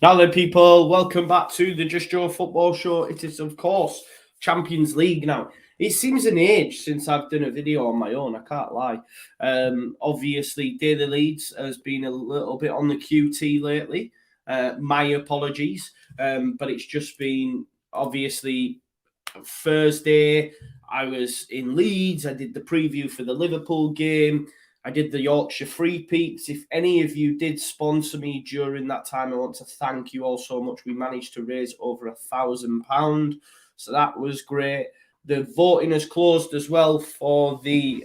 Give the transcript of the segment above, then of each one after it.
Now then, people, welcome back to the Just Joe Football Show. It is, of course, Champions League now. It seems an age since I've done a video on my own, I can't lie. Obviously, Daily Leeds has been a little bit on the QT lately. My apologies. But it's just been, obviously, Thursday. I was in Leeds. I did the preview for the Liverpool game. I did the Yorkshire Free Peaks. If any of you did sponsor me during that time, I want to thank you all so much. We managed to raise over £1,000, so that was great. The voting has closed as well for the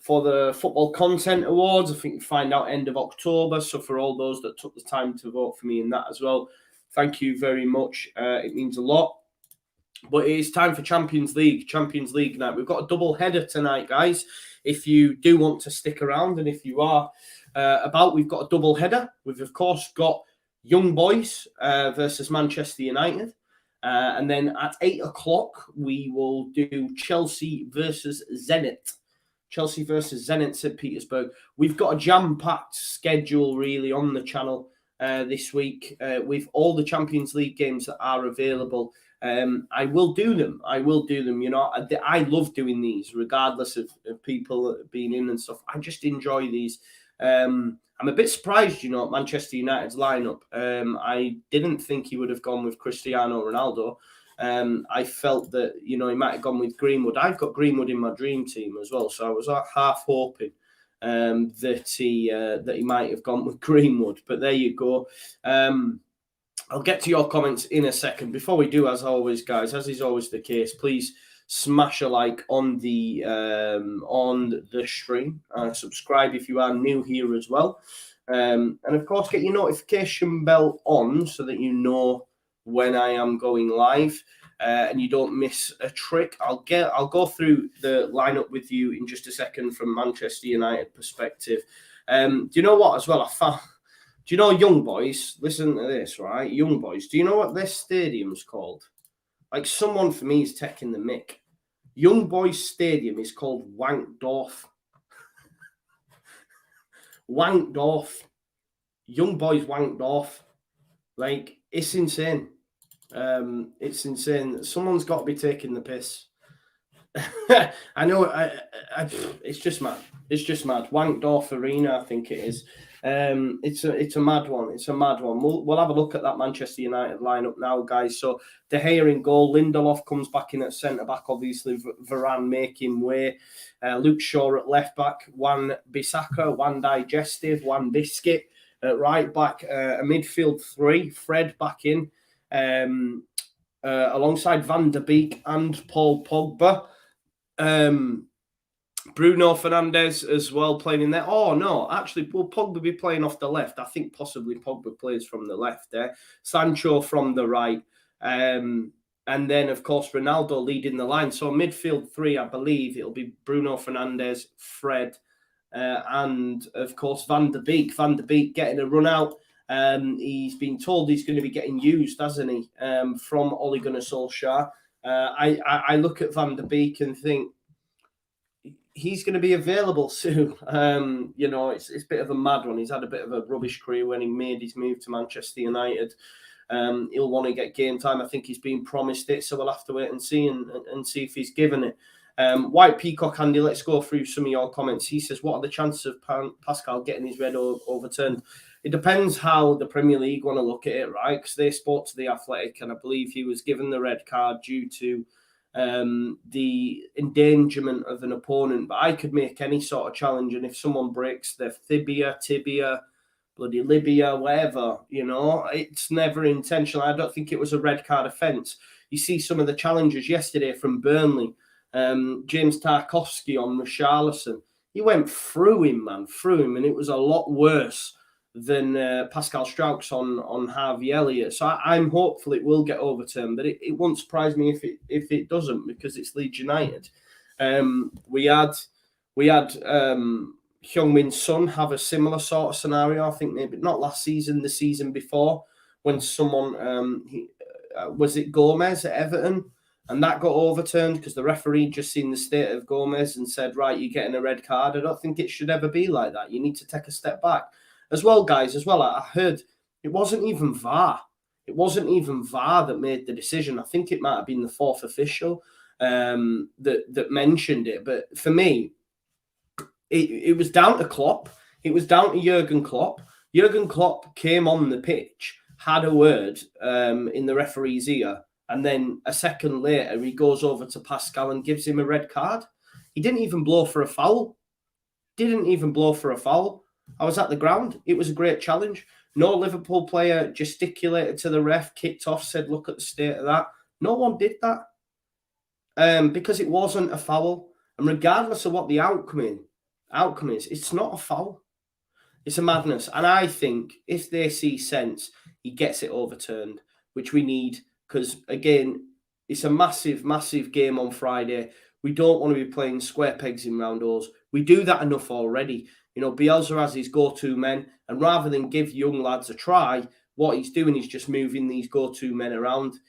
Football Content Awards. I think you find out end of October. So for all those that took the time to vote for me in that as well, thank you very much. It means a lot. But it is time for Champions League night. We've got a double header tonight, guys. If you do want to stick around, and if you are we've got a double header. We've, of course, got Young Boys versus Manchester United. And then at 8 o'clock, we will do Chelsea versus Zenit. Chelsea versus Zenit St. Petersburg. We've got a jam-packed schedule, really, on the channel this week with all the Champions League games that are available. I will do them. You know, I love doing these, regardless of people being in and stuff. I just enjoy these. I'm a bit surprised, you know, at Manchester United's lineup. I didn't think he would have gone with Cristiano Ronaldo. I felt that, you know, he might have gone with Greenwood. I've got Greenwood in my dream team as well, so I was half hoping that he might have gone with Greenwood. But there you go. I'll get to your comments in a second. Before we do, as always, guys, as is always the case, please smash a like on the stream. Subscribe if you are new here as well. And of course, get your notification bell on so that you know when I am going live and you don't miss a trick. I'll go through the lineup with you in just a second from Manchester United perspective. Do you know what as well? Do you know Young Boys? Listen to this, right? Young Boys. Do you know what this stadium's called? Like, someone for me is taking the mick. Young Boys Stadium is called Wankdorf. Wankdorf. Young Boys Wankdorf. Like, it's insane. It's insane. Someone's got to be taking the piss. I know. It's just mad. It's just mad. Wankdorf Arena, I think it is. It's a mad one. It's a mad one. We'll have a look at that Manchester United lineup now, guys. So De Gea in goal. Lindelof comes back in at centre back. Obviously, Varane making way. Luke Shaw at left back. Wan Bissaka, Wan Digestive, Wan Biscuit at right back. A midfield three. Fred back in alongside Van der Beek and Paul Pogba. Bruno Fernandes as well playing in there. Oh, no, actually, will Pogba be playing off the left? I think possibly Pogba plays from the left there. Sancho from the right. And then, of course, Ronaldo leading the line. So midfield three, I believe it'll be Bruno Fernandes, Fred, and, of course, Van der Beek. Van der Beek getting a run out. He's been told he's going to be getting used, hasn't he, from Ole Gunnar Solskjaer. I look at Van der Beek and think, he's going to be available soon. You know, it's a bit of a mad one. He's had a bit of a rubbish career when he made his move to Manchester United. He'll want to get game time. I think he's been promised it, so we'll have to wait and see and see if he's given it. White Peacock Andy, let's go through some of your comments. He says, what are the chances of Pascal getting his red overturned? It depends how the Premier League want to look at it, right? Because they spoke to The Athletic, and I believe he was given the red card due to the endangerment of an opponent. But I could make any sort of challenge, and if someone breaks their tibia, bloody Libya, whatever, you know, it's never intentional. I don't think it was a red card offence. You see some of the challenges yesterday from Burnley. James Tarkowski on Richarlison. He went through him, and it was a lot worse than Pascal Strauch's on Harvey Elliott. So I'm hopeful it will get overturned, but it won't surprise me if it doesn't, because it's Leeds United. We had Heung-min Son have a similar sort of scenario. I think maybe not last season, the season before, when someone was it Gomez at Everton, and that got overturned because the referee just seen the state of Gomez and said, right, you're getting a red card. I don't think it should ever be like that. You need to take a step back. As well, guys, I heard It wasn't even VAR. It wasn't even VAR that made the decision. I think it might have been the fourth official that mentioned it. But for me, it was down to Klopp. It was down to Jurgen Klopp. Jurgen Klopp came on the pitch, had a word in the referee's ear, and then a second later, he goes over to Pascal and gives him a red card. He didn't even blow for a foul. I was at the ground. It was a great challenge. No Liverpool player gesticulated to the ref, kicked off, said, look at the state of that. No one did that because it wasn't a foul. And regardless of what the outcome is, it's not a foul. It's a madness. And I think if they see sense, he gets it overturned, which we need because, again, it's a massive, massive game on Friday. We don't want to be playing square pegs in round holes. We do that enough already. You know, Bielsa has his go-to men, and rather than give young lads a try, what he's doing is just moving these go-to men around.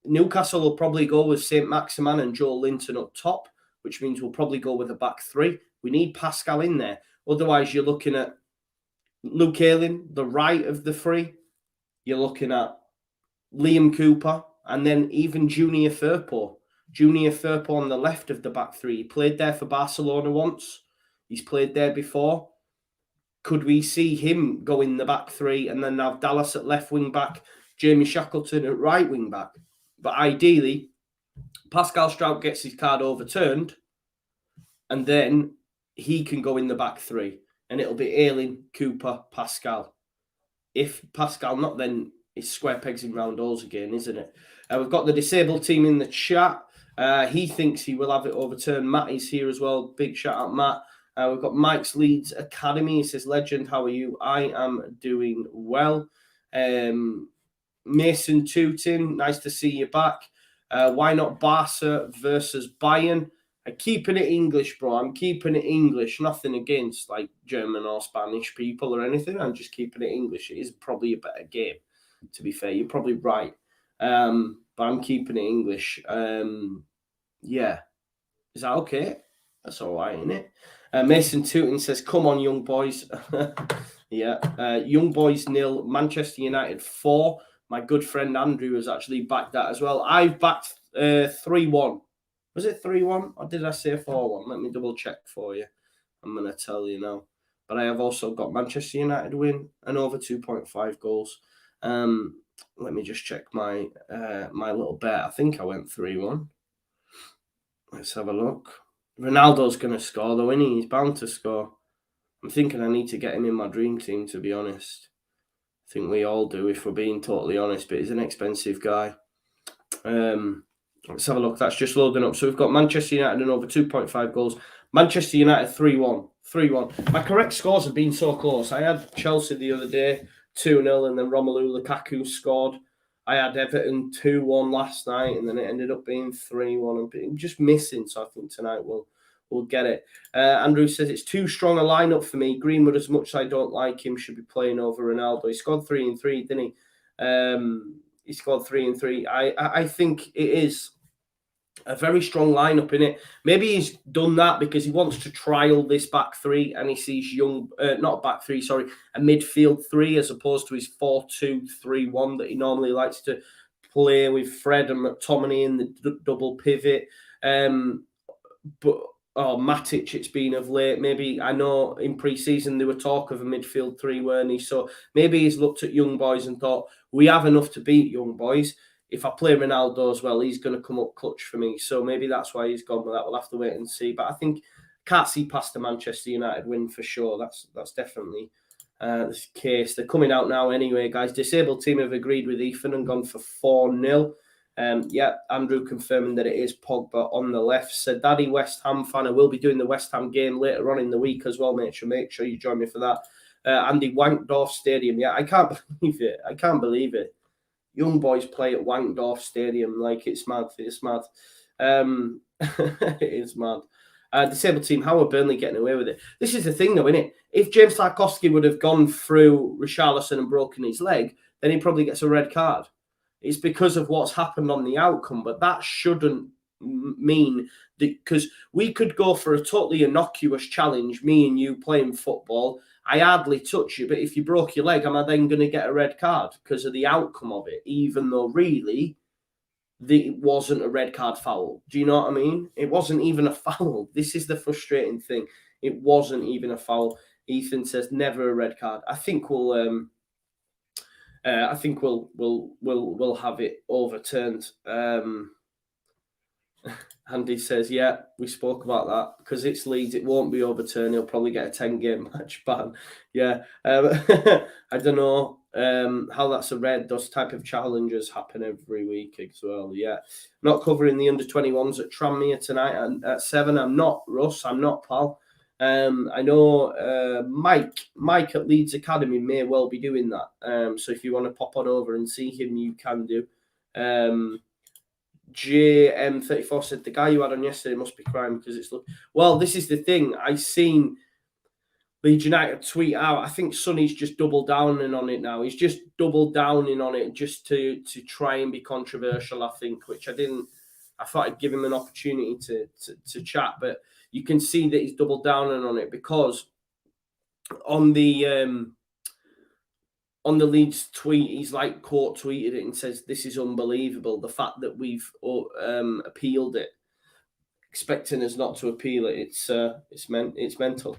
Newcastle will probably go with St. Maximin and Joe Linton up top, which means we'll probably go with a back three. We need Pascal in there. Otherwise, you're looking at Luke Ayling, the right of the three. You're looking at Liam Cooper, and then even Junior Firpo. Junior Firpo on the left of the back three. He played there for Barcelona once. He's played there before. Could we see him go in the back three and then have Dallas at left wing back, Jamie Shackleton at right wing back? But ideally, Pascal Strout gets his card overturned and then he can go in the back three. And it'll be Ayling, Cooper, Pascal. If Pascal not, then it's square pegs in round holes again, isn't it? We've got the disabled team in the chat. He thinks he will have it overturned. Matt is here as well. Big shout out, Matt. We've got Mike's Leeds Academy. He says, Legend, how are you? I am doing well. Mason Tootin, nice to see you back. Why not Barca versus Bayern? I'm keeping it English, bro. I'm keeping it English. Nothing against like German or Spanish people or anything. I'm just keeping it English. It is probably a better game, to be fair. You're probably right. But I'm keeping it English. Yeah. Is that okay? That's all right, isn't it? Mason Tootin says, come on, young boys. Yeah. Young boys 0, Manchester United 4. My good friend Andrew has actually backed that as well. I've backed 3-1. Was it 3-1 or did I say 4-1? Let me double check for you. I'm going to tell you now. But I have also got Manchester United win and over 2.5 goals. Let me just check my my little bet. I think I went 3-1. Let's have a look. Ronaldo's going to score though, isn't he? He's bound to score. I'm thinking I need to get him in my dream team, to be honest. I think we all do, if we're being totally honest, but he's an expensive guy. Let's have a look. That's just loading up. So we've got Manchester United and over 2.5 goals. Manchester United 3-1. 3-1. My correct scores have been so close. I had Chelsea the other day, 2-0, and then Romelu Lukaku scored. I had Everton 2-1 last night, and then it ended up being 3-1. I'm just missing, so I think tonight we'll get it. Andrew says, it's too strong a lineup for me. Greenwood, as much as I don't like him, should be playing over Ronaldo. He scored 3 and 3, didn't he? He scored 3 and 3. I think it is a very strong lineup in it. Maybe he's done that because he wants to trial this back three and he sees not back three, sorry, a midfield three as opposed to his 4-2-3-1 that he normally likes to play with Fred and McTominay in the double pivot. But Matic, it's been of late. Maybe, I know in pre-season there were talk of a midfield three, weren't he? So maybe he's looked at young boys and thought, we have enough to beat young boys. If I play Ronaldo as well, he's going to come up clutch for me. So maybe that's why he's gone with that. We'll have to wait and see. But I think can't see past the Manchester United win for sure. That's definitely the case. They're coming out now anyway, guys. Disabled team have agreed with Ethan and gone for 4-0. Andrew confirming that it is Pogba on the left. Said, Daddy West Ham fan. I will be doing the West Ham game later on in the week as well. Make sure you join me for that. Andy, Wankdorf Stadium. Yeah, I can't believe it. Young boys play at Wankdorf Stadium. Like, it's mad. It's mad. It is mad. Disabled team, how are Burnley getting away with it? This is the thing, though, isn't it? If James Tarkowski would have gone through Richarlison and broken his leg, then he probably gets a red card. It's because of what's happened on the outcome, but that shouldn't mean that, because we could go for a totally innocuous challenge, me and you playing football, I hardly touch you, but if you broke your leg, am I then going to get a red card because of the outcome of it? Even though really, it wasn't a red card foul. Do you know what I mean? It wasn't even a foul. This is the frustrating thing. It wasn't even a foul. Ethan says never a red card. I think we'll have it overturned. Andy says, yeah, we spoke about that. Because it's Leeds, it won't be overturned. He'll probably get a 10-game match ban. Yeah. I don't know how that's a red. Those type of challenges happen every week as well. Yeah. Not covering the under-21s at Tranmere tonight at 7. I'm not, Russ. I'm not, pal. I know Mike at Leeds Academy may well be doing that. So if you want to pop on over and see him, you can do. JM34 said the guy you had on yesterday must be crying because it's well. This is the thing. I seen Leeds United tweet out. I think Sonny's just double downing on it now. He's just double downing on it just to try and be controversial. I think, which I didn't. I thought I'd give him an opportunity to chat, but you can see that he's double downing on it because on the Leeds tweet, he's like quote tweeted it and says, "This is unbelievable. The fact that we've appealed it, expecting us not to appeal it, it's mental."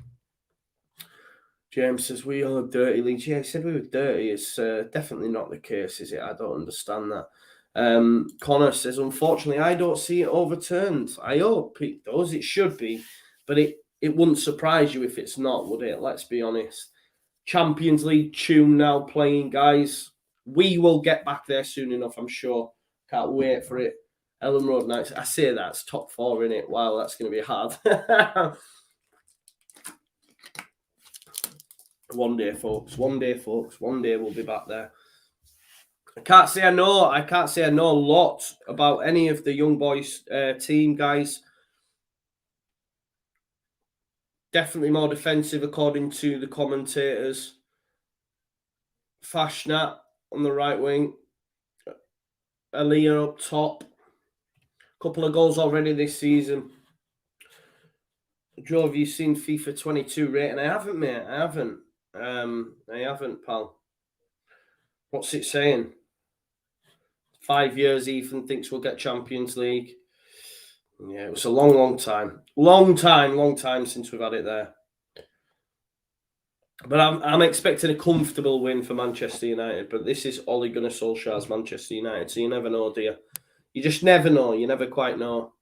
James says we are dirty Leeds. Yeah, he said we were dirty. It's definitely not the case, is it? I don't understand that. Connor says, unfortunately, I don't see it overturned. I hope it does. It should be, but it wouldn't surprise you if it's not, would it? Let's be honest. Champions League tune now playing, guys. We will get back there soon enough, I'm sure. Can't wait for it. Ellen Road Knights. I say that's top 4, in it. Wow, that's going to be hard. One day, folks. One day we'll be back there. I can't say I know a lot about any of the young boys team, guys. Definitely more defensive, according to the commentators. Fashnat on the right wing. Aliyah up top. Couple of goals already this season. Joe, have you seen FIFA 22 rating? I haven't, mate. I haven't, pal. What's it saying? 5 years, Ethan thinks we'll get Champions League. Yeah, it was a long time. Long time since we've had it there. But I'm expecting a comfortable win for Manchester United. But this is Ole Gunnar Solskjaer's Manchester United, so you never know, do you? You just never know. You never quite know.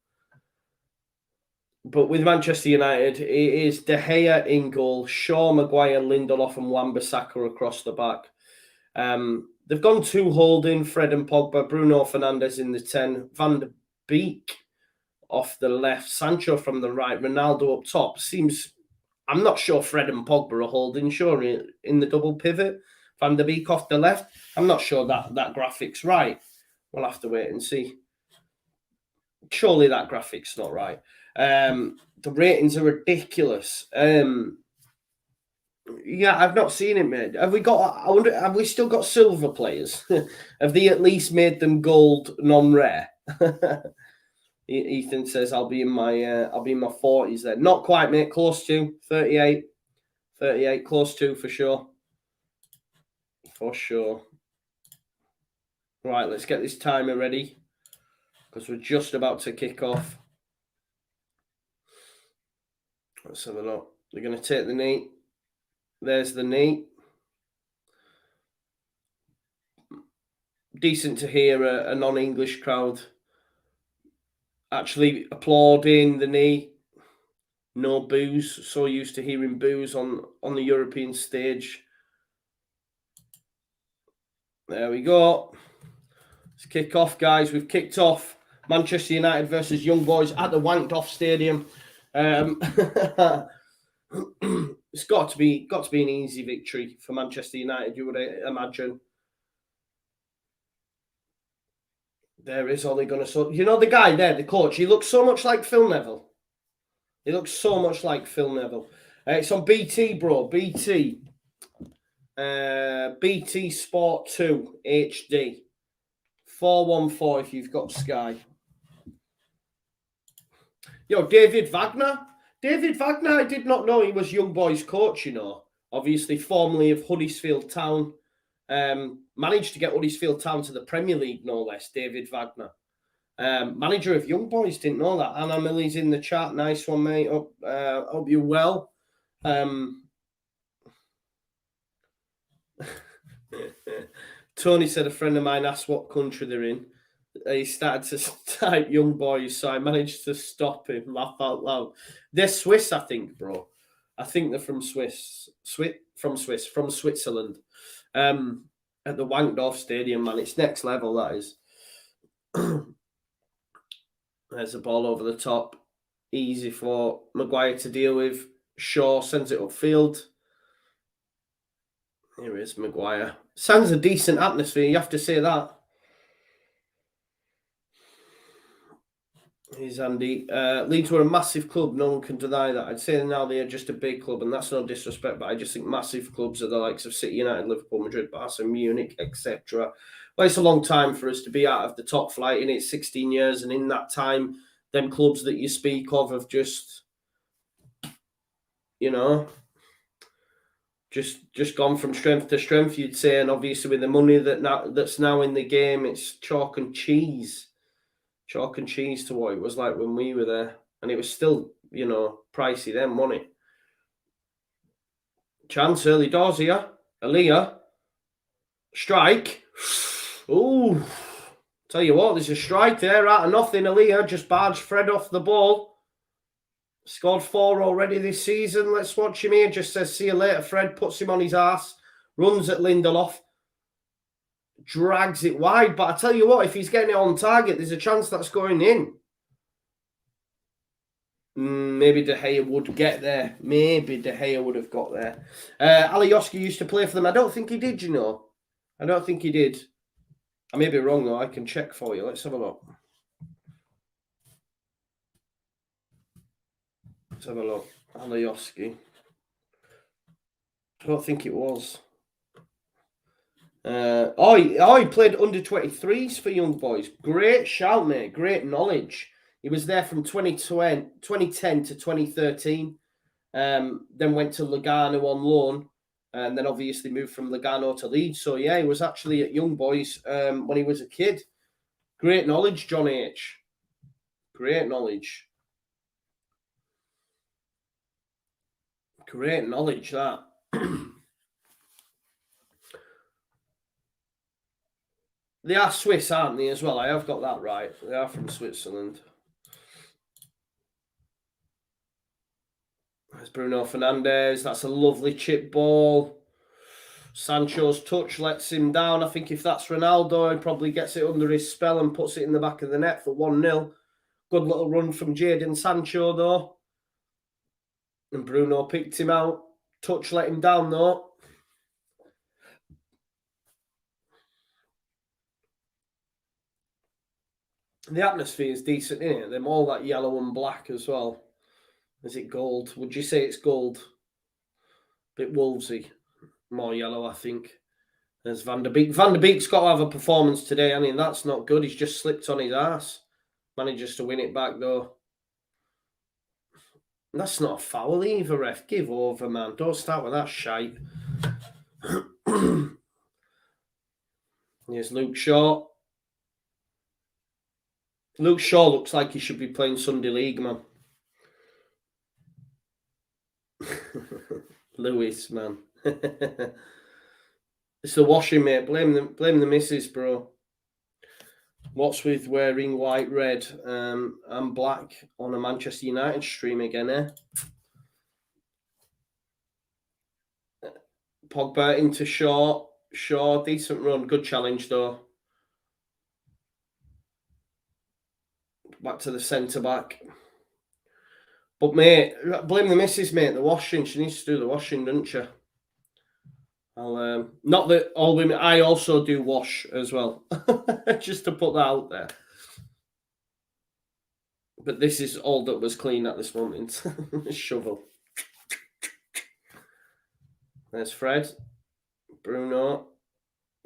But with Manchester United, it is De Gea in goal, Shaw, Maguire, Lindelof and Wan-Bissaka across the back. They've gone 2 holding, Fred and Pogba, Bruno Fernandes in the 10, Van de Beek off the left, Sancho from the right, Ronaldo up top. I'm not sure Fred and Pogba are holding, sure, in the double pivot. Van de Beek off the left. I'm not sure that graphic's right. We'll have to wait and see. Surely that graphic's not right. The ratings are ridiculous. Yeah, I've not seen it, mate. I wonder, have we still got silver players? Have they at least made them gold non-rare? Ethan says I'll be in my 40s then. Not quite, mate. Close to 38. Close to for sure. For sure. Right, let's get this timer ready because we're just about to kick off. Let's have a look. They're going to take the knee. There's the knee. Decent to hear a non-English crowd actually applauding the knee. No boos. So used to hearing boos on the European stage. There we go. Let's kick off, guys. We've kicked off. Manchester United versus Young Boys at the Wanked Off Stadium. It's got to be an easy victory for Manchester United, you would imagine. There is Ole Gunnar Solskjaer. You know the guy there, the coach. He looks so much like Phil Neville. It's on BT, bro. BT. BT Sport 2 HD. 414 if you've got Sky. Yo, David Wagner. I did not know he was Young Boys coach, you know. obviously formerly of Huddersfield Town. Managed to get Huddersfield Town to the Premier League, no less, David Wagner. Manager of Young Boys, didn't know that. Anna Millie's in the chat. Nice one, mate. Hope you're well. Tony said a friend of mine asked what country they're in. He started to type Young Boys, so I managed to stop him. Laugh out loud. They're Swiss, I think, bro. I think they're from from Switzerland. At the Wankdorf Stadium, man. It's next level, that is. There's a ball over the top. Easy for Maguire to deal with. Shaw sends it upfield. Here is Maguire. Sounds a decent atmosphere, you have to say that. Here's Andy. Leeds were a massive club. No one can deny that. I'd say now they are just a big club, and that's no disrespect, but I just think massive clubs are the likes of City, United, Liverpool, Madrid, Barca, Munich, etc. Well, it's a long time for us to be out of the top flight, and it's 16 years, and in that time, them clubs that you speak of have just, just gone from strength to strength, you'd say, and obviously with the money that's now in the game, it's chalk and cheese. Chalk and cheese to what it was like when we were there. And it was still, pricey then, wasn't it? Chance early doors here. Aaliyah. Strike. Ooh. Tell you what, there's a strike there out of nothing. Aaliyah just barged Fred off the ball. Scored 4 already this season. Let's watch him here. Just says, see you later, Fred. Puts him on his ass. Runs at Lindelof. Drags it wide, but I tell you what, if he's getting it on target, there's a chance that's going in. Maybe De Gea would get there. Maybe De Gea would have got there. Alioski used to play for them. I don't think he did, I don't think he did. I may be wrong, though. I can check for you. Let's have a look. Let's have a look. Alioski. I don't think it was. He played under 23s for Young Boys. Great shout, mate. Great knowledge. He was there from 2010 to 2013. Then went to Lugano on loan, and then obviously moved from Lugano to Leeds. So yeah, he was actually at Young Boys when he was a kid. Great knowledge, John H. Great knowledge. Great knowledge, that. They are Swiss, aren't they, as well? I have got that right. They are from Switzerland. There's Bruno Fernandes. That's a lovely chip ball. Sancho's touch lets him down. I think if that's Ronaldo, he probably gets it under his spell and puts it in the back of the net for 1-0. Good little run from Jadon Sancho, though. And Bruno picked him out. Touch let him down, though. The atmosphere is decent, isn't it? They're all that yellow and black as well. Is it gold? Would you say it's gold? Bit Wolvesy. More yellow, I think. There's Van der Beek. Van der Beek's got to have a performance today. I mean, that's not good. He's just slipped on his ass. Manages to win it back, though. That's not a foul either, ref. Give over, man. Don't start with that shite. Here's Luke Shaw. Luke Shaw looks like he should be playing Sunday League, man. Lewis, man. It's the washing, mate. Blame the missus, bro. What's with wearing white, red, and black on a Manchester United stream again, eh? Pogba into Shaw. Shaw, decent run. Good challenge, though. Back to the centre-back. But, mate, blame the missus, mate. The washing. She needs to do the washing, doesn't she? I'll not that all women. I also do wash as well. Just to put that out there. But this is all that was clean at this moment. Shovel. There's Fred. Bruno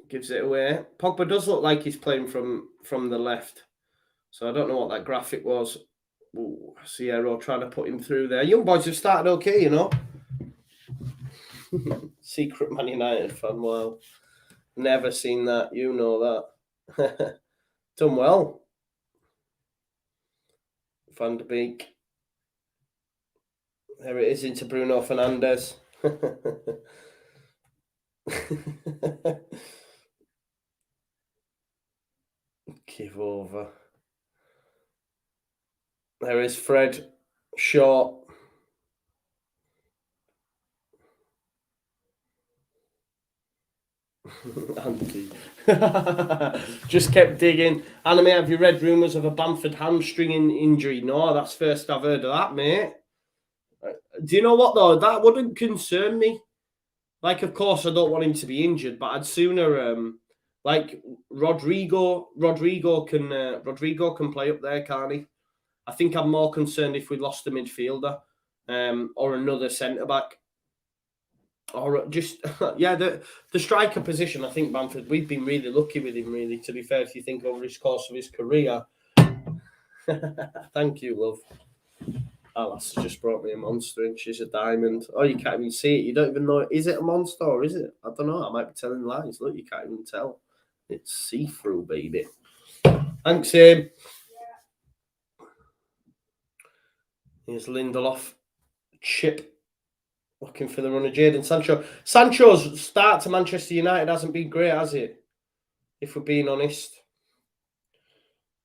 gives it away. Pogba does look like he's playing from the left. So I don't know what that graphic was. Ooh, Sierra trying to put him through there. Young Boys have started okay, Secret Man United fan, wow. Never seen that, you know that. Done well. Van de Beek. There it is into Bruno Fernandes. Give over. There is Fred. Short. Andy. Just kept digging. Anime, have you read rumours of a Bamford hamstring injury? No, that's first I've heard of that, mate. Do you know what, though? That wouldn't concern me. Like, of course, I don't want him to be injured, but I'd sooner, like, Rodrigo can play up there, can't he? I think I'm more concerned if we lost a midfielder or another centre-back. Or just, yeah, the striker position, I think Bamford, we've been really lucky with him, really, to be fair, if you think over his course of his career. Thank you, love. Alice just brought me a monster and she's a diamond. Oh, you can't even see it. You don't even know. Is it a monster or is it? I don't know. I might be telling lies. Look, you can't even tell. It's see-through, baby. Thanks, Abe. Here's Lindelof. Chip. Looking for the run of Jadon Sancho. Sancho's start to Manchester United hasn't been great, has it? If we're being honest.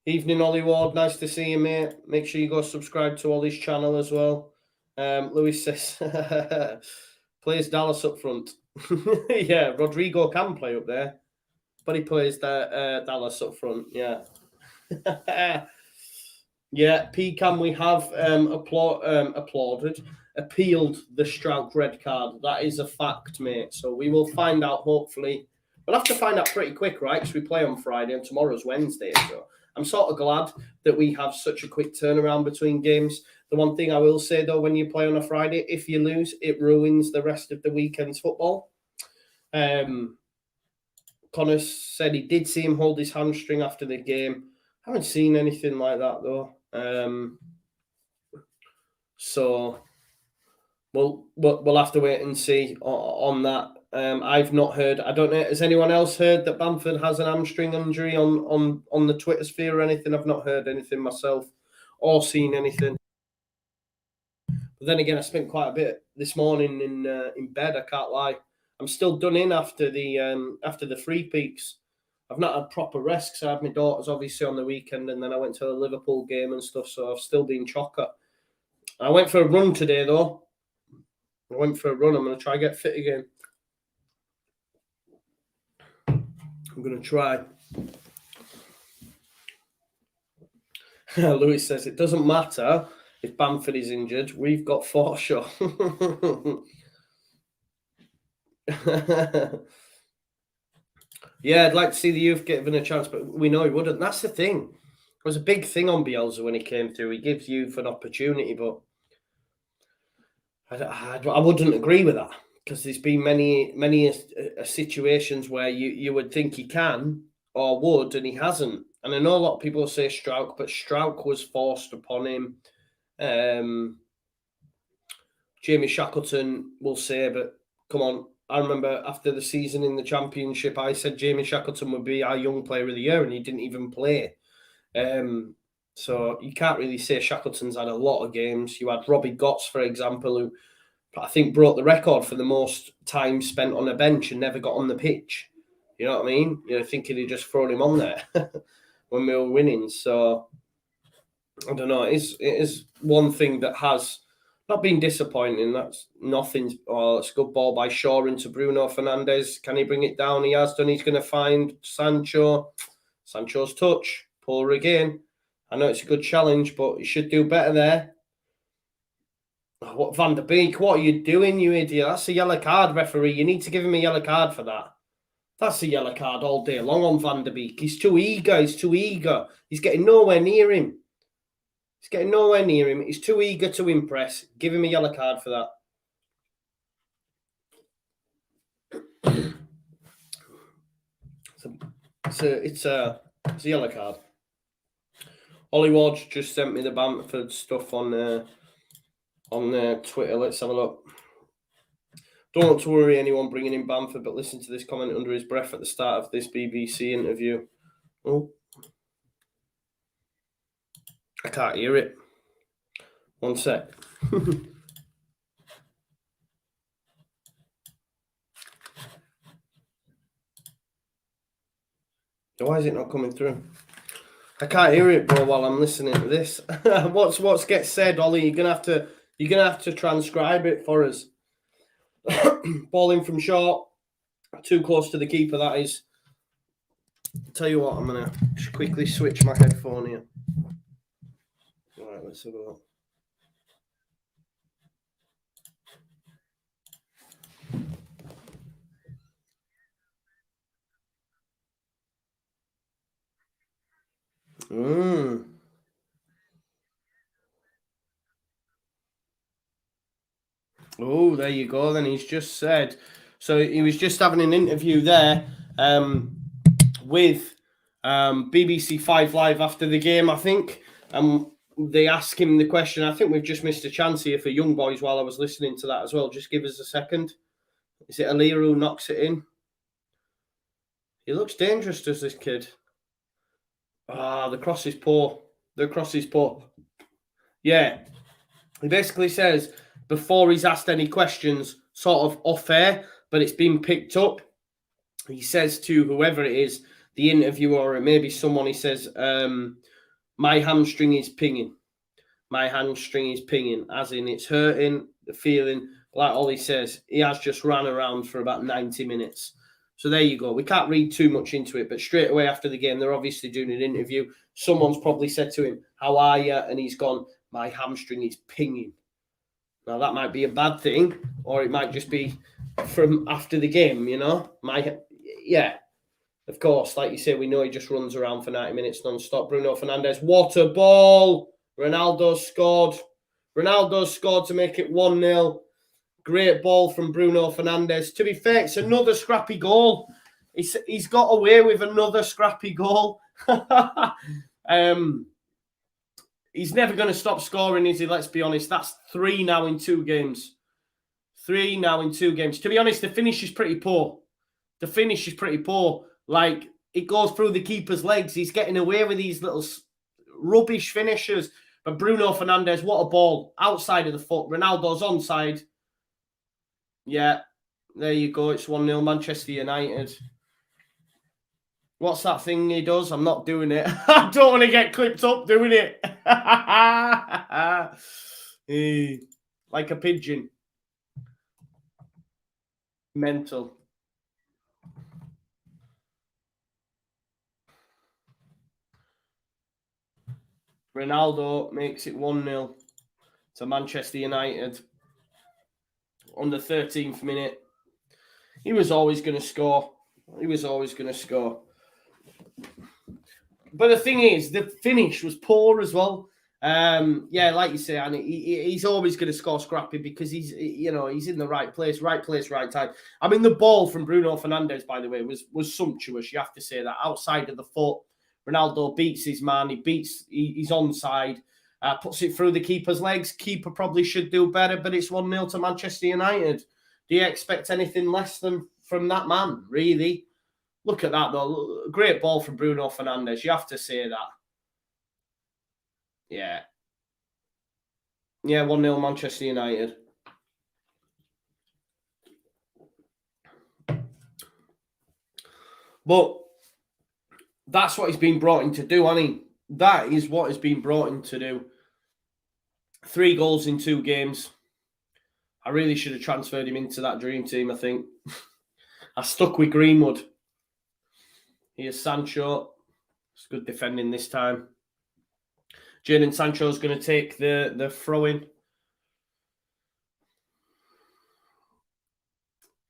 Evening, Ollie Ward. Nice to see you, mate. Make sure you go subscribe to Ollie's channel as well. Lewis says, plays Dallas up front. Yeah, Rodrigo can play up there, but he plays Dallas up front. Yeah. Yeah, PCAM, we have appealed the Strauch red card. That is a fact, mate. So we will find out, hopefully. We'll have to find out pretty quick, right? Because we play on Friday and tomorrow's Wednesday. So I'm sort of glad that we have such a quick turnaround between games. The one thing I will say, though, when you play on a Friday, if you lose, it ruins the rest of the weekend's football. Connor said he did see him hold his hamstring after the game. I haven't seen anything like that, though. So we'll have to wait and see on that. I've not heard. I don't know. Has anyone else heard that Bamford has an hamstring injury on the Twitter sphere or anything? I've not heard anything myself or seen anything. But then again, I spent quite a bit this morning in bed. I can't lie. I'm still done in after the Free Peaks. I've not had proper rest because I had my daughters obviously on the weekend, and then I went to a Liverpool game and stuff. So I've still been chocker. I went for a run today, though. I'm going to try and get fit again. I'm going to try. Lewis says, it doesn't matter if Bamford is injured. We've got Forshaw. Yeah, I'd like to see the youth given a chance, but we know he wouldn't. That's the thing. It was a big thing on Bielsa when he came through. He gives youth an opportunity, but I wouldn't agree with that because there's been many situations where you would think he can or would, and he hasn't. And I know a lot of people say Strauch, but Strauch was forced upon him. Jamie Shackleton will say, but come on. I remember after the season in the Championship, I said Jamie Shackleton would be our young player of the year, and he didn't even play. So you can't really say Shackleton's had a lot of games. You had Robbie Gotts, for example, who I think broke the record for the most time spent on a bench and never got on the pitch. You know what I mean? You're thinking he just thrown him on there when we were winning. So I don't know. It is one thing that has not been disappointing. That's nothing. Oh, it's a good ball by Shaw into Bruno Fernandes. Can he bring it down? He has done. He's going to find Sancho. Sancho's touch. Poor again. I know it's a good challenge, but he should do better there. Oh, what Van der Beek? What are you doing, you idiot? That's a yellow card, referee. You need to give him a yellow card for that. That's a yellow card all day long on Van der Beek. He's too eager. He's getting nowhere near him. He's too eager to impress. Give him a yellow card for that. It's a yellow card. Ollie Ward just sent me the Bamford stuff on Twitter. Let's have a look. Don't worry, anyone bringing in Bamford, but listen to this comment under his breath at the start of this BBC interview. Oh, I can't hear it. One sec. Why is it not coming through? I can't hear it, bro, while I'm listening to this. What's gets said, Ollie? You're gonna have to transcribe it for us. Ball in from short, too close to the keeper. That is. I'll tell you what, I'm gonna quickly switch my headphone here. All right, let's have a look. Oh, there you go. Then he's just said. So he was just having an interview there with BBC 5 Live after the game, I think. They asked him the question. I think we've just missed a chance here for Young Boys while I was listening to that as well. Just give us a second. Is it Alira who knocks it in? He looks dangerous, does this kid? The cross is poor. The cross is poor. Yeah. He basically says, before he's asked any questions, sort of off air, but it's been picked up. He says to whoever it is, the interviewer, or maybe someone, he says, my hamstring is pinging. My hamstring is pinging, as in it's hurting, the feeling. Like Ollie says, he has just ran around for about 90 minutes. So there you go. We can't read too much into it, but straight away after the game, they're obviously doing an interview. Someone's probably said to him, how are you? And he's gone, my hamstring is pinging. Now, that might be a bad thing, or it might just be from after the game, you know? Yeah, of course. Like you say, we know he just runs around for 90 minutes non-stop. Bruno Fernandes, what a ball! Ronaldo scored. Ronaldo scored to make it 1-0. Great ball from Bruno Fernandes. To be fair, it's another scrappy goal. He's got away with another scrappy goal. He's never going to stop scoring, is he? Let's be honest. That's 3 now in 2 games. 3 now in 2 games. To be honest, the finish is pretty poor. Like, it goes through the keeper's legs. He's getting away with these little rubbish finishes. But Bruno Fernandes, what a ball. Outside of the foot. Ronaldo's onside. Yeah, there you go. It's 1-0 Manchester United. What's that thing he does? I'm not doing it. I don't want to get clipped up doing it. Like a pigeon. Mental. Ronaldo makes it 1-0 to Manchester United on the 13th minute. He was always going to score. But the thing is, the finish was poor as well. Like you say, and he's always going to score scrappy because he's in the right place, right time. I mean, the ball from Bruno Fernandes, by the way, was sumptuous. You have to say that. Outside of the foot, Ronaldo beats his man. He's onside. Puts it through the keeper's legs. Keeper probably should do better, but it's 1-0 to Manchester United. Do you expect anything less than from that man, really? Look at that, though. Great ball from Bruno Fernandes. You have to say that. Yeah. Yeah, 1-0 Manchester United. But that's what he's been brought in to do, hasn't he? That is what he's been brought in to do. 3 goals in 2 games. I really should have transferred him into that dream team, I think. I stuck with Greenwood. Here's Sancho. It's good defending this time. Jadon Sancho's going to take the throw-in.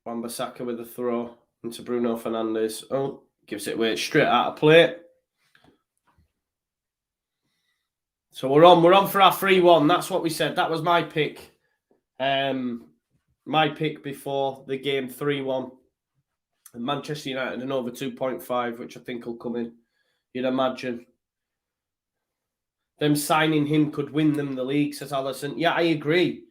Wan-Bissaka with the throw into Bruno Fernandes. Oh, gives it away straight out of play. So we're on for our 3-1. That's what we said. That was my pick. My pick before the game, 3-1. And Manchester United and over 2.5, which I think will come in. You'd imagine. Them signing him could win them the league, says Allison. Yeah, I agree.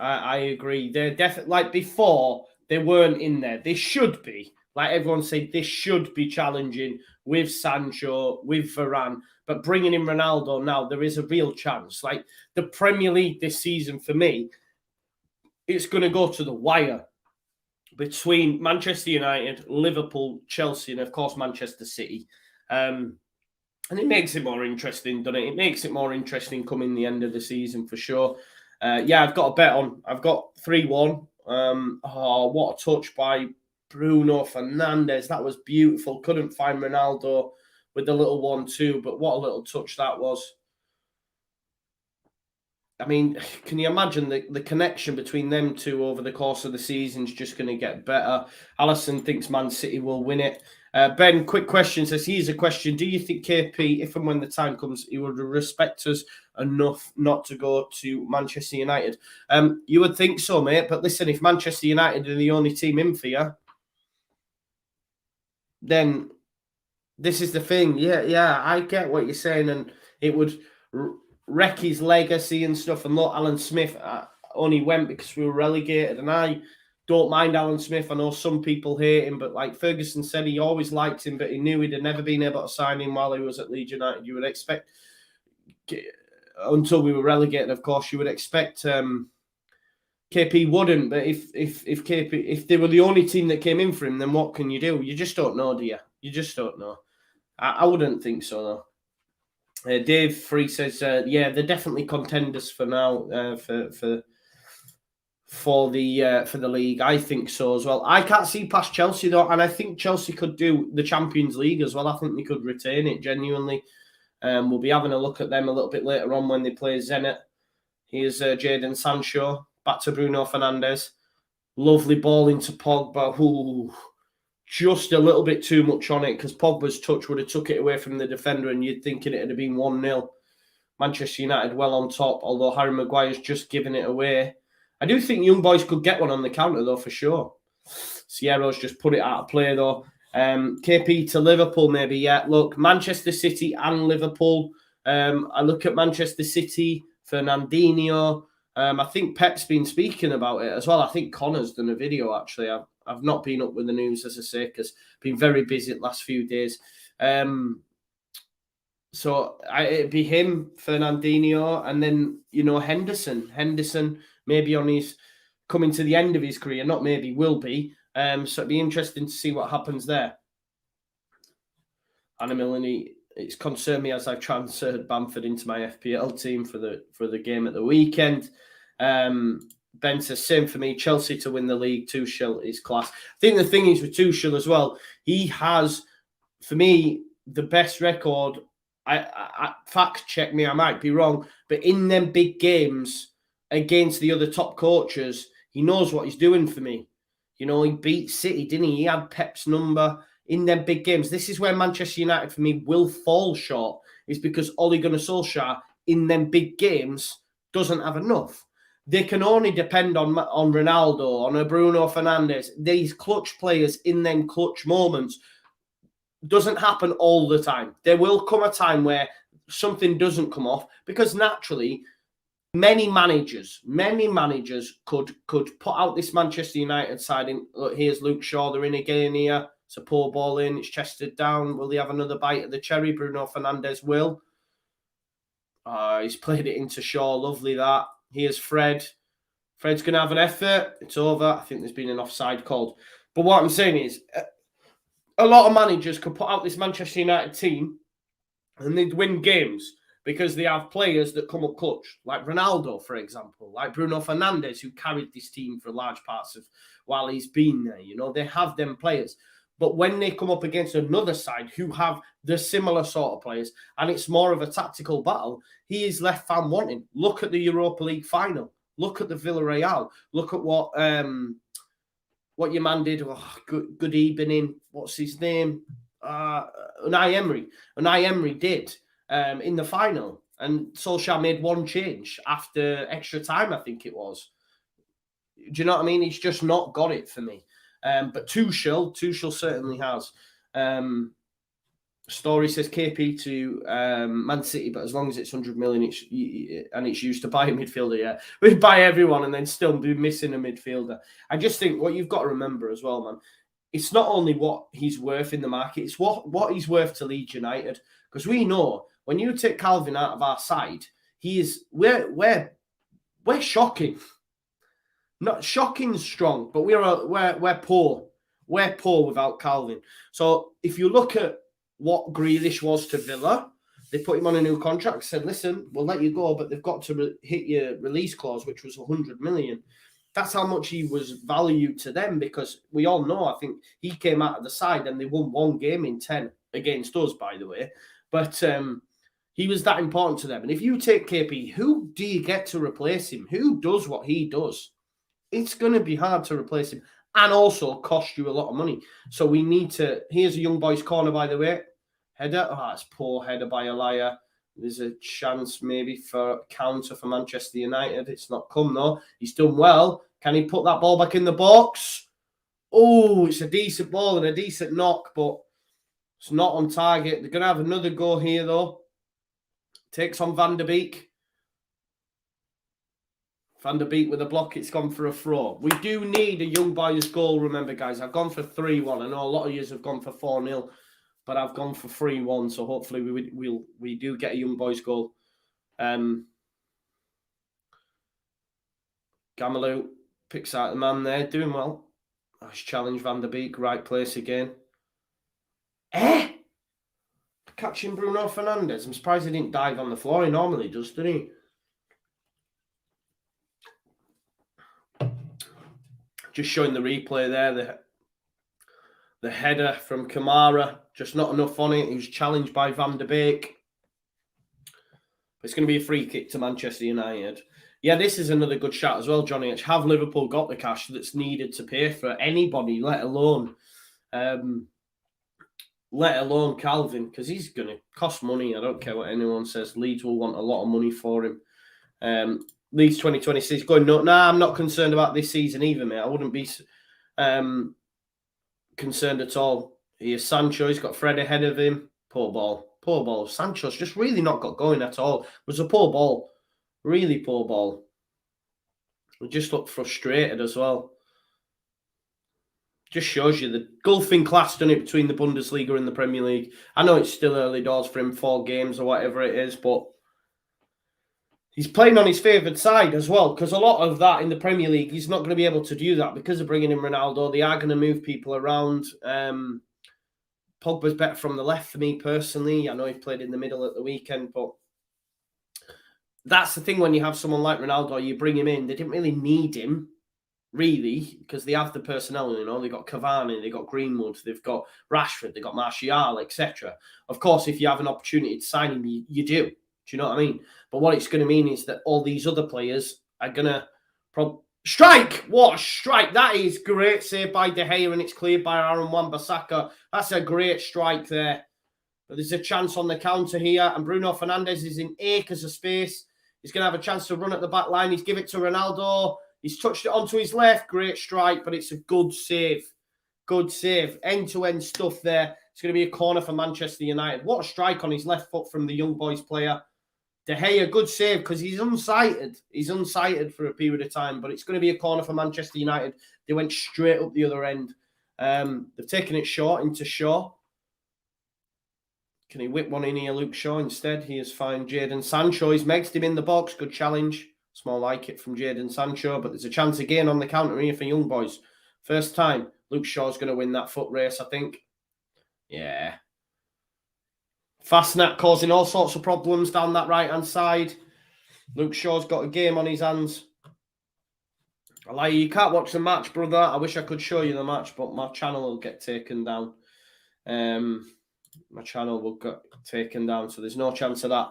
I agree. They're definitely, like before, they weren't in there. They should be. Like everyone said, they should be challenging with Sancho, with Varane. But bringing in Ronaldo now, there is a real chance. Like the Premier League this season, for me, it's going to go to the wire between Manchester United, Liverpool, Chelsea, and of course Manchester City. And it makes it more interesting, doesn't it? It makes it more interesting coming the end of the season for sure. Yeah, I've got a bet on. I've got 3-1. What a touch by Bruno Fernandes. That was beautiful. Couldn't find Ronaldo with the little 1-2, but what a little touch that was. I mean, can you imagine the connection between them two over the course of the season is just going to get better? Alisson thinks Man City will win it. Ben, quick question says, here's a question. Do you think KP, if and when the time comes, he would respect us enough not to go to Manchester United? You would think so, mate. But listen, if Manchester United are the only team in for you, then this is the thing. Yeah, I get what you're saying. And it would wreck his legacy and stuff. And look, Alan Smith only went because we were relegated. And I don't mind Alan Smith. I know some people hate him, but like Ferguson said, he always liked him, but he knew he'd never been able to sign him while he was at Leeds United. You would expect, until we were relegated, of course, you would expect KP wouldn't. But if KP, if they were the only team that came in for him, then what can you do? You just don't know, do you? You just don't know. I wouldn't think so, though. Dave Free says, yeah, they're definitely contenders for now for the league. I think so as well. I can't see past Chelsea though, and I think Chelsea could do the Champions League as well. I think they could retain it genuinely. We'll be having a look at them a little bit later on when they play Zenit. Here's Jadon Sancho, back to Bruno Fernandes. Lovely ball into Pogba. Ooh, just a little bit too much on it because Pogba's touch would have took it away from the defender and you'd think it would have been 1-0. Manchester United well on top, although Harry Maguire's just given it away. I do think young boys could get one on the counter, though, for sure. Sierra's just put it out of play, though. KP to Liverpool, maybe, yeah. Look, Manchester City and Liverpool. I look at Manchester City, Fernandinho. I think Pep's been speaking about it as well. I think Connor's done a video, actually. I've not been up with the news, as I say, because I've been very busy the last few days. So it'd be him, Fernandinho, and then, Henderson. Henderson, maybe on his coming to the end of his career, not maybe, will be. So it'd be interesting to see what happens there. Ac Milan, it's concerned me as I've transferred Bamford into my FPL team for the game at the weekend. Ben says, same for me, Chelsea to win the league. Tuchel is class. I think the thing is with Tuchel as well, he has, for me, the best record. I fact check me, I might be wrong, but in them big games against the other top coaches, he knows what he's doing for me. He beat City, didn't he? He had Pep's number in them big games. This is where Manchester United, for me, will fall short, is because Ole Gunnar Solskjaer in them big games doesn't have enough. They can only depend on Ronaldo, on a Bruno Fernandes, these clutch players in them clutch moments. Doesn't happen all the time. There will come a time where something doesn't come off because naturally, many managers could put out this Manchester United side. Look, here's Luke Shaw. They're in again here. It's a poor ball in. It's chested down. Will he have another bite of the cherry? Bruno Fernandes will. He's played it into Shaw. Lovely that. Here's Fred. Fred's going to have an effort. It's over. I think there's been an offside called. But what I'm saying is, a lot of managers could put out this Manchester United team and they'd win games because they have players that come up clutch, like Ronaldo, for example, like Bruno Fernandes, who carried this team for large parts of while he's been there. They have them players. But when they come up against another side who have the similar sort of players, and it's more of a tactical battle, he is left fan wanting. Look at the Europa League final. Look at the Villarreal. Look at what your man did. Oh, good evening. What's his name? Unai Emery. Unai Emery did in the final. And Solskjaer made one change after extra time, I think it was. Do you know what I mean? He's just not got it for me. But Tuchel certainly has. Story says KP to Man City, but as long as it's 100 million and it's used to buy a midfielder, yeah, we'd buy everyone and then still be missing a midfielder. I just think what you've got to remember as well, man, it's not only what he's worth in the market, it's what he's worth to Leeds United. Because we know when you take Calvin out of our side, we're shocking. Not shocking strong, but we're poor. We're poor without Calvin. So if you look at what Grealish was to Villa, they put him on a new contract, said, listen, we'll let you go, but they've got to hit your release clause, which was 100 million. That's how much he was valued to them, because we all know, I think he came out of the side and they won 1 game in 10 against us, by the way. But he was that important to them. And if you take KP, who do you get to replace him? Who does what he does? It's going to be hard to replace him and also cost you a lot of money. So we need to... Here's a young boy's corner, by the way. Header. Oh, that's poor header by Elia. There's a chance maybe for counter for Manchester United. It's not come, though. He's done well. Can he put that ball back in the box? Oh, it's a decent ball and a decent knock, but it's not on target. They're going to have another go here, though. Takes on Van der Beek. Van der Beek with a block. It's gone for a throw. We do need a young boy's goal, remember, guys. I've gone for 3-1. I know a lot of you have gone for 4-0. But I've gone for 3-1, so hopefully we do get a young boys goal. Gamalu picks out the man there, doing well. Nice challenge, Van der Beek, right place again. Catching Bruno Fernandes. I'm surprised he didn't dive on the floor. He normally does, doesn't he? Just showing the replay there, the header from Kamara, just not enough on it. He was challenged by Van der Beek. It's going to be a free kick to Manchester United. Yeah, this is another good shot as well, Johnny. Have Liverpool got the cash that's needed to pay for anybody, let alone Calvin, because he's going to cost money. I don't care what anyone says. Leeds will want a lot of money for him. Leeds 2026 going, no, I'm not concerned about this season either, mate. I wouldn't be concerned at all. Here's Sancho. He's got Fred ahead of him. Poor ball. Sancho's just really not got going at all. It was a poor ball. Really poor ball. We just looked frustrated as well. Just shows you the gulfing class, doesn't it, between the Bundesliga and the Premier League. I know it's still early doors for him, 4 games or whatever it is, but he's playing on his favoured side as well, because a lot of that in the Premier League, he's not going to be able to do that because of bringing in Ronaldo. They are going to move people around. Pogba's better from the left for me personally. I know he played in the middle at the weekend, but that's the thing when you have someone like Ronaldo, you bring him in. They didn't really need him, really, because they have the personnel, you know. They've got Cavani, they've got Greenwood, they've got Rashford, they've got Martial, etc. Of course, if you have an opportunity to sign him, you do. Do you know what I mean? But what it's going to mean is that all these other players are going to... Strike! What a strike! That is great save by De Gea, and it's cleared by Aaron Wan-Bissaka. That's a great strike there. But there's a chance on the counter here, and Bruno Fernandes is in acres of space. He's going to have a chance to run at the back line. He's given it to Ronaldo. He's touched it onto his left. Great strike, but it's a good save. Good save. End-to-end stuff there. It's going to be a corner for Manchester United. What a strike on his left foot from the young boys player. De Gea, good save, because he's unsighted. He's unsighted for a period of time, but it's going to be a corner for Manchester United. They went straight up the other end. They've taken it short into Shaw. Can he whip one in here, Luke Shaw? Instead, he has found Jadon Sancho. He's mexed him in the box. Good challenge. Small like it from Jadon Sancho, but there's a chance again on the counter here for young boys. First time, Luke Shaw's going to win that foot race, I think. Yeah. Fastnat causing all sorts of problems down that right-hand side. Luke Shaw's got a game on his hands. I lie, you can't watch the match, brother. I wish I could show you the match, but my channel will get taken down. My channel will get taken down, so there's no chance of that.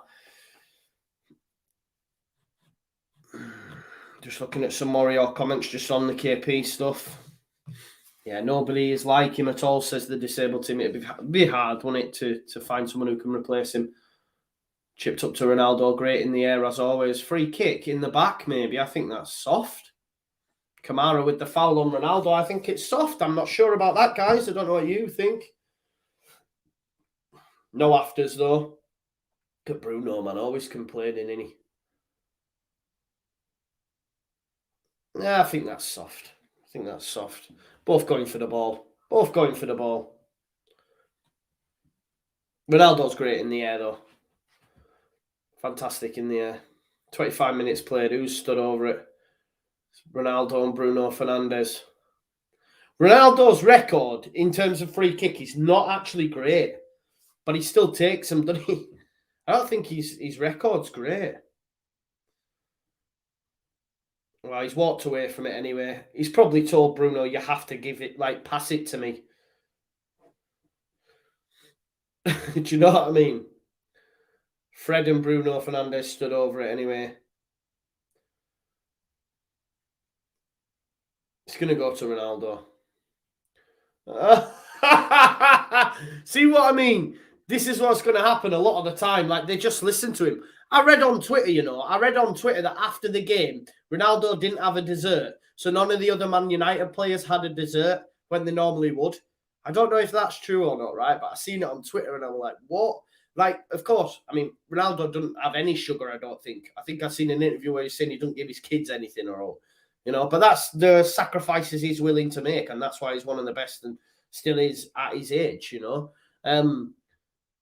Just looking at some more of your comments just on the KP stuff. Yeah, nobody is like him at all, says the disabled team. It'd be hard, wouldn't it, to find someone who can replace him. Chipped up to Ronaldo, great in the air as always. Free kick in the back, maybe. I think that's soft. Kamara with the foul on Ronaldo. I think it's soft. I'm not sure about that, guys. I don't know what you think. No afters, though. Look at Bruno, man. Always complaining, isn't he? Yeah, I think that's soft. Both going for the ball. Ronaldo's great in the air, though. Fantastic in the air. 25 minutes played. Who's stood over it? It's Ronaldo and Bruno Fernandes. Ronaldo's record in terms of free kick is not actually great, but he still takes them, doesn't he? I don't think his record's great. Well, he's walked away from it anyway. He's probably told Bruno, you have to give it, pass it to me. Do you know what I mean? Fred and Bruno Fernandes stood over it anyway. It's going to go to Ronaldo. See what I mean? This is what's going to happen a lot of the time. They just listen to him. I read on Twitter that after the game, Ronaldo didn't have a dessert. So none of the other Man United players had a dessert when they normally would. I don't know if that's true or not, right? But I seen it on Twitter and I was like, what? Of course, I mean, Ronaldo doesn't have any sugar, I don't think. I think I've seen an interview where he's saying he doesn't give his kids anything or all. But that's the sacrifices he's willing to make, and that's why he's one of the best and still is at his age,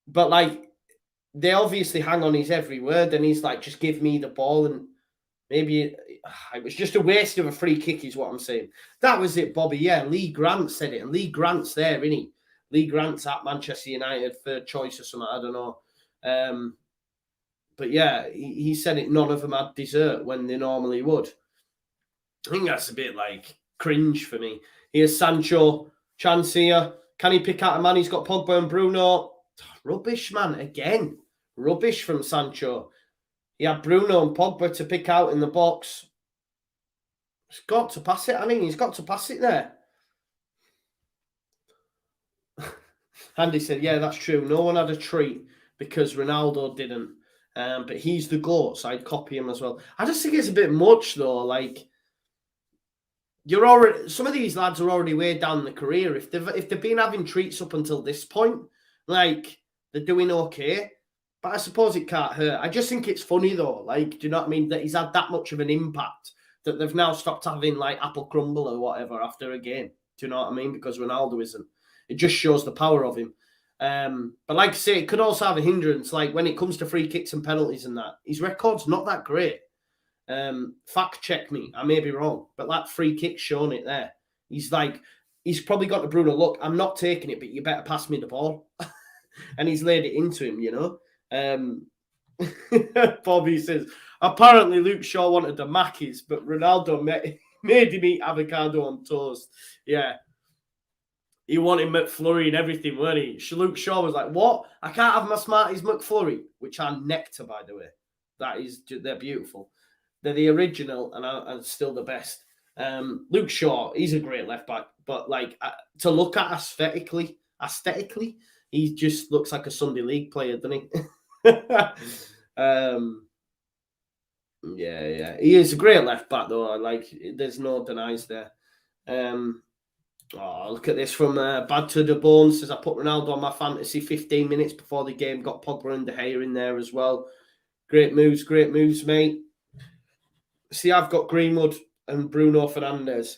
But they obviously hang on his every word, and he's like, just give me the ball, and maybe it was just a waste of a free kick, is what I'm saying. That was it, Bobby. Yeah, Lee Grant said it, and Lee Grant's there, isn't he? Lee Grant's at Manchester United, third choice or something, I don't know. But yeah, he said it. None of them had dessert when they normally would. I think that's a bit cringe for me. Here's Sancho, chance here. Can he pick out a man? He's got Pogba and Bruno. Rubbish, man. Again, rubbish from Sancho. He had Bruno and Pogba to pick out in the box. He's got to pass it. He's got to pass it there. Andy said, yeah, that's true. No one had a treat because Ronaldo didn't. But he's the GOAT, so I'd copy him as well. I just think it's a bit much, though. Some of these lads are already way down the career. If they've been having treats up until this point, they're doing okay. But I suppose it can't hurt. I just think it's funny though. Do you know what I mean? That he's had that much of an impact that they've now stopped having apple crumble or whatever after a game. Do you know what I mean? Because Ronaldo isn't. It just shows the power of him. But like I say, it could also have a hindrance. When it comes to free kicks and penalties and that, his record's not that great. Fact check me, I may be wrong, but that free kick showing it there. He's probably got to Bruno, look, I'm not taking it, but you better pass me the ball. And he's laid it into him, Bobby says, apparently Luke Shaw wanted the Mackies, but Ronaldo made him eat avocado on toast. Yeah. He wanted McFlurry and everything, weren't he? Luke Shaw was like, what? I can't have my Smarties McFlurry, which are nectar, by the way. They're beautiful. They're the original and still the best. Luke Shaw, he's a great left back, but to look at aesthetically, he just looks like a Sunday League player, doesn't he? Yeah. He is a great left back though. There's no denies there. Look at this from Bad to the Bone. Says, I put Ronaldo on my fantasy 15 minutes before the game. Got Pogba and De Gea in there as well. Great moves, mate. See, I've got Greenwood and Bruno Fernandes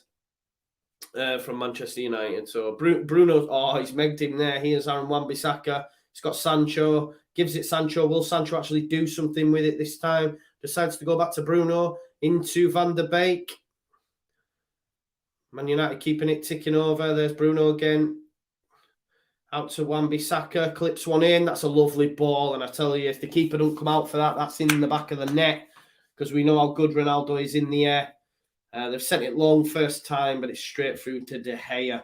from Manchester United. So Bruno, he's megged him there. Here's Aaron Wan-Bissaka. He's got Sancho. Gives it Sancho. Will Sancho actually do something with it this time? Decides to go back to Bruno. Into Van der Beek. Man United keeping it ticking over. There's Bruno again. Out to Wan-Bissaka. Clips one in. That's a lovely ball. And I tell you, if the keeper don't come out for that, that's in the back of the net. Because we know how good Ronaldo is in the air. They've sent it long first time, but it's straight through to De Gea.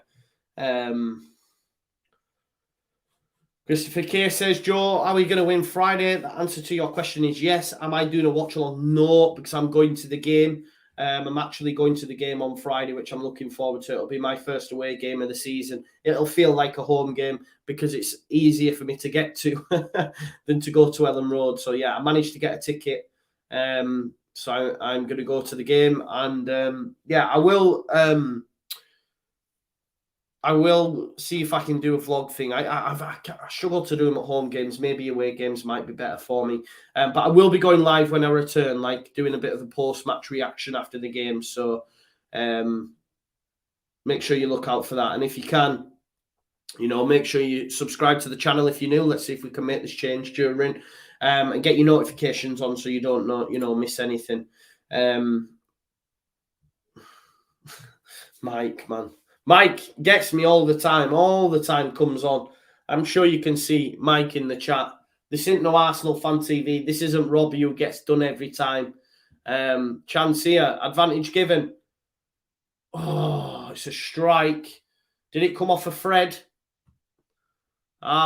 Christopher K says, Joe, are we going to win Friday? The answer to your question is yes. Am I doing a watch along? No, because I'm going to the game. I'm actually going to the game on Friday, which I'm looking forward to. It'll be my first away game of the season. It'll feel like a home game because it's easier for me to get to than to go to Ellen Road. So, yeah, I managed to get a ticket. So I'm going to go to the game. And, I will I will see if I can do a vlog thing. I struggle to do them at home games. Maybe away games might be better for me. But I will be going live when I return, like doing a bit of a post-match reaction after the game. So make sure you look out for that. And if you can, make sure you subscribe to the channel if you're new. Let's see if we can make this change during and get your notifications on so you don't miss anything. Mike, man. Mike gets me all the time comes on. I'm sure you can see Mike in the chat. This isn't no Arsenal Fan TV. This isn't Robbie who gets done every time. Chance here, advantage given. Oh, it's a strike. Did it come off of Fred?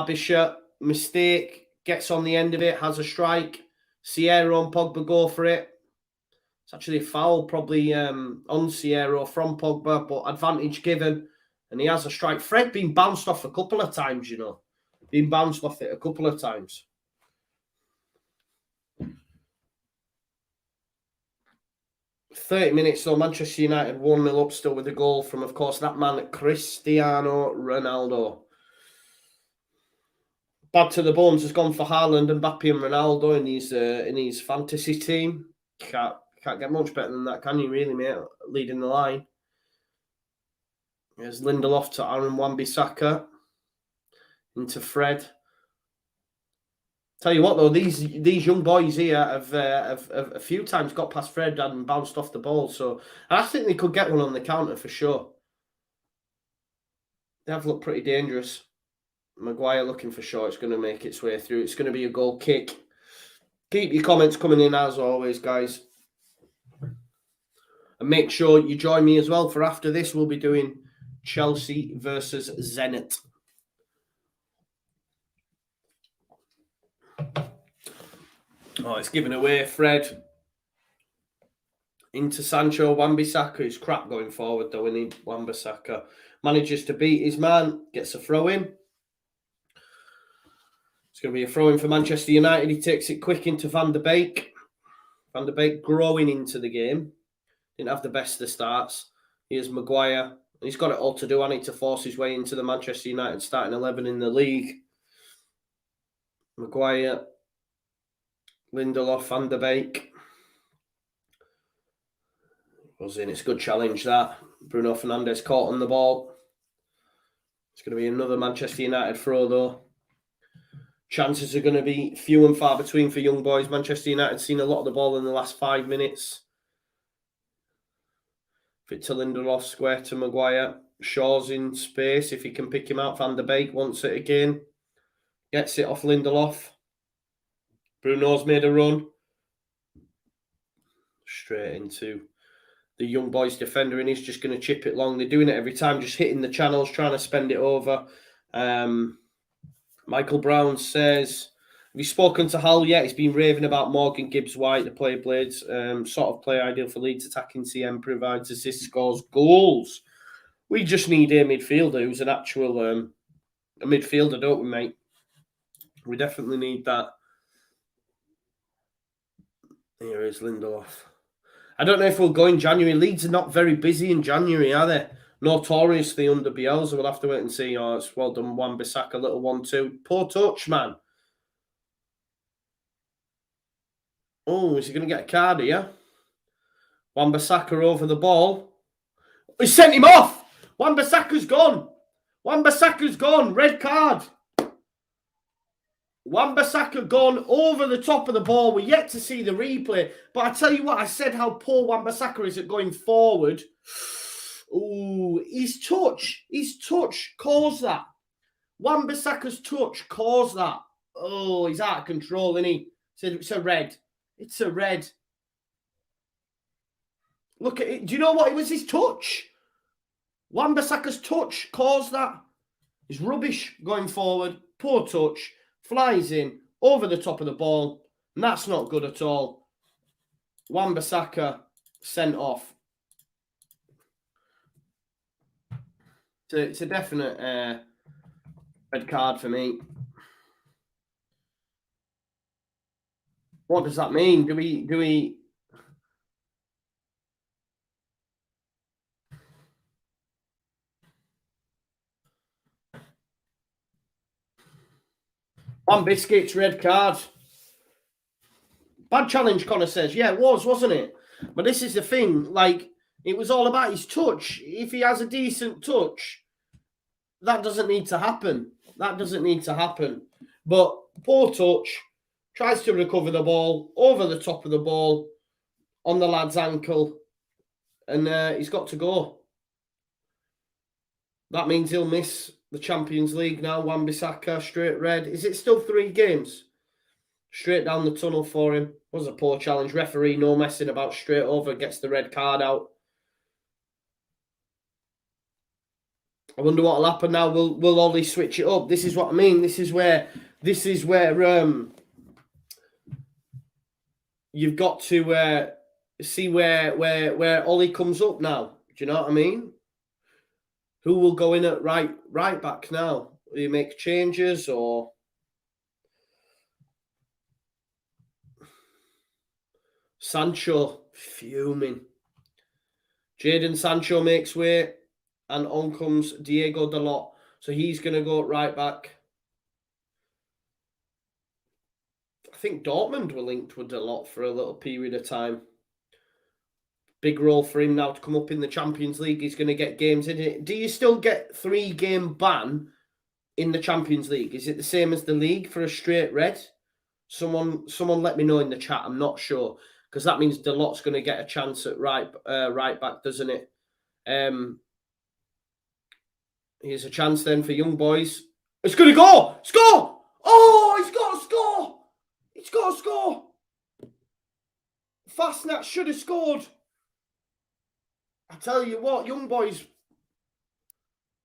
Bishop, mistake. Gets on the end of it, has a strike. Sierra and Pogba go for it. It's actually a foul, probably on Sierra from Pogba, but advantage given. And he has a strike. Fred been bounced off a couple of times, Been bounced off it a couple of times. "30 minutes, though. Manchester United 1-0 up still with a goal from, of course, that man, Cristiano Ronaldo. Bad to the bones has gone for Haaland, Mbappe and Ronaldo in his fantasy team. Can't get much better than that, can you, really, mate? Leading the line. There's Lindelof to Aaron Wan-Bissaka. Into Fred. Tell you what, though, these young boys here have a few times got past Fred and bounced off the ball. So I think they could get one on the counter for sure. They have looked pretty dangerous. Maguire looking for sure it's going to make its way through. It's going to be a goal kick. Keep your comments coming in as always, guys. And make sure you join me as well for after this. We'll be doing Chelsea versus Zenit. Oh, it's given away. Fred into Sancho. Wan-Bissaka is crap going forward, though. We need Wan-Bissaka. Manages to beat his man. Gets a throw in. It's going to be a throw in for Manchester United. He takes it quick into Van der Beek. Van der Beek growing into the game. Didn't have the best of starts. Here's Maguire. He's got it all to do. I need to force his way into the Manchester United starting 11 in the league. Maguire. Lindelof, Van der Beek. Was in. It's a good challenge, that. Bruno Fernandes caught on the ball. It's going to be another Manchester United throw, though. Chances are going to be few and far between for young boys. Manchester United seen a lot of the ball in the last 5 minutes. Fit to Lindelof, square to Maguire. Shaw's in space. If he can pick him out, Van der Beek wants it again. Gets it off Lindelof. Bruno's made a run. Straight into the young boys defender, and he's just going to chip it long. They're doing it every time, just hitting the channels, trying to spend it over. Michael Brown says, have you spoken to Hull yet? He's been raving about Morgan Gibbs-White, the player Blades. Sort of player ideal for Leeds, attacking CM, provides assists, scores goals. We just need a midfielder who's an actual a midfielder, don't we, mate? We definitely need that. Here is Lindelof. I don't know if we'll go in January. Leeds are not very busy in January, are they? Notoriously under Bielsa. We'll have to wait and see. Oh, it's well done, Wan-Bissaka, little 1-2. Poor touch, man. Oh, is he going to get a card here? Wan-Bissaka over the ball. He sent him off. Wan-Bissaka's gone. Wan-Bissaka's gone. Red card. Wan-Bissaka gone over the top of the ball. We're yet to see the replay. But I tell you what, I said how poor Wan-Bissaka is at going forward. Ooh, his touch caused that. Wan-Bissaka's touch caused that. Oh, he's out of control, isn't he? It's a red. It's a red. Look at it. Do you know what? It was his touch. Wan-Bissaka's touch caused that. He's rubbish going forward. Poor touch. Flies in over the top of the ball. And that's not good at all. Wan-Bissaka sent off. It's a definite red card for me. What does that mean? Do we On biscuits, red card. Bad challenge, Connor says. Yeah, it was, wasn't it? But this is the thing. Like, it was all about his touch. If he has a decent touch, that doesn't need to happen. That doesn't need to happen. But poor touch. Tries to recover the ball. Over the top of the ball. On the lad's ankle. And he's got to go. That means he'll miss the Champions League now. Wan-Bissaka, straight red. Is it still 3 games? Straight down the tunnel for him. Was a poor challenge. Referee, no messing about, straight over, gets the red card out. I wonder what will happen now. Will Ollie switch it up? This is what I mean. This is where you've got to see where Ollie comes up now. Do you know what I mean? Who will go in at right back now? Will you make changes or? Sancho, fuming. Jadon Sancho makes way, and on comes Diego Dalot. So he's going to go right back. I think Dortmund were linked with Dalot for a little period of time. Big role for him now to come up in the Champions League. He's going to get games in it. Do you still get 3-game ban in the Champions League? Is it the same as the league for a straight red? Someone let me know in the chat. I'm not sure. Because that means Dalot's going to get a chance at right back, doesn't it? Here's a chance then for young boys. It's going to go! Score! Oh, he's got to score! He's got to score! Fastnat should have scored. I tell you what, young boys,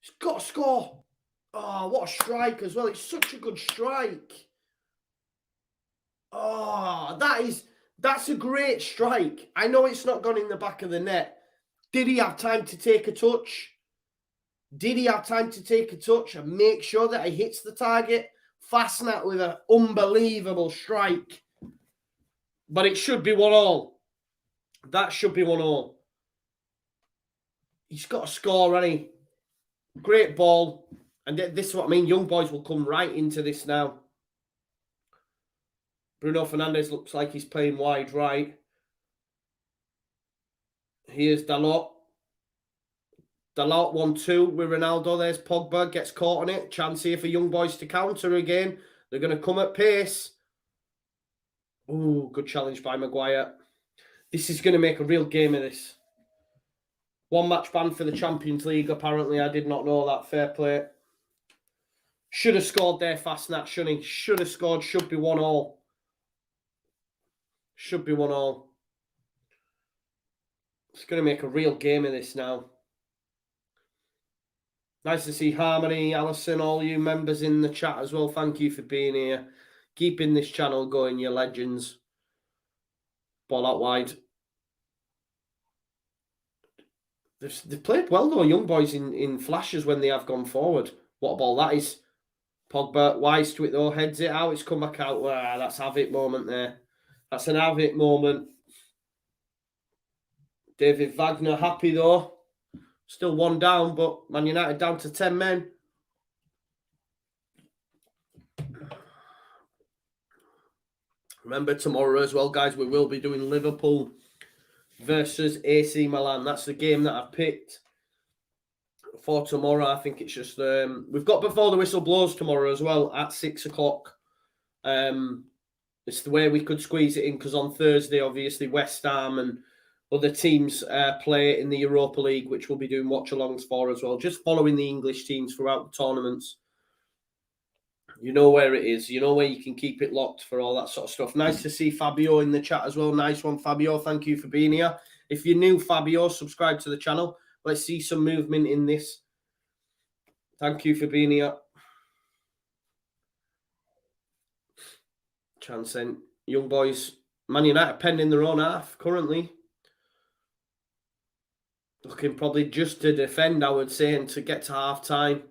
he's got to score. Oh, what a strike as well. It's such a good strike. Oh, that's a great strike. I know it's not gone in the back of the net. Did he have time to take a touch? Did he have time to take a touch and make sure that he hits the target? Fastnat with an unbelievable strike. But it should be 1-1. That should be 1-1. He's got to score, hasn't he? Great ball. And this is what I mean. Young boys will come right into this now. Bruno Fernandes looks like he's playing wide right. Here's Dalot. Dalot 1-2 with Ronaldo. There's Pogba. Gets caught on it. Chance here for young boys to counter again. They're going to come at pace. Ooh, good challenge by Maguire. This is going to make a real game of this. 1 match ban for the Champions League, apparently. I did not know that. Fair play. Should have scored there, Fastnat, shouldn't he? Should have scored. Should be 1-1. Should be 1-1. It's going to make a real game of this now. Nice to see Harmony, Alison, all you members in the chat as well. Thank you for being here. Keeping this channel going, you legends. Ball out wide. They've played well, though, young boys, in flashes when they have gone forward. What a ball that is. Pogba, wise to it, though. Heads it out. It's come back out. Ah, that's have it moment there. That's an have it moment. David Wagner happy, though. Still 1 down, but Man United down to 10 men. Remember, tomorrow as well, guys, we will be doing Liverpool versus AC Milan. That's the game that I've picked for tomorrow. I think it's just... we've got Before the Whistle Blows tomorrow as well at 6 o'clock. It's the way we could squeeze it in, because on Thursday, obviously, West Ham and other teams play in the Europa League, which we'll be doing watch-alongs for as well. Just following the English teams throughout the tournaments. You know where it is. You know where you can keep it locked for all that sort of stuff. Nice to see Fabio in the chat as well. Nice one, Fabio. Thank you for being here. If you're new, Fabio, subscribe to the channel. Let's see some movement in this. Thank you for being here. Chance then. Young boys. Man United pending their own half currently. Looking probably just to defend, I would say, and to get to half-time.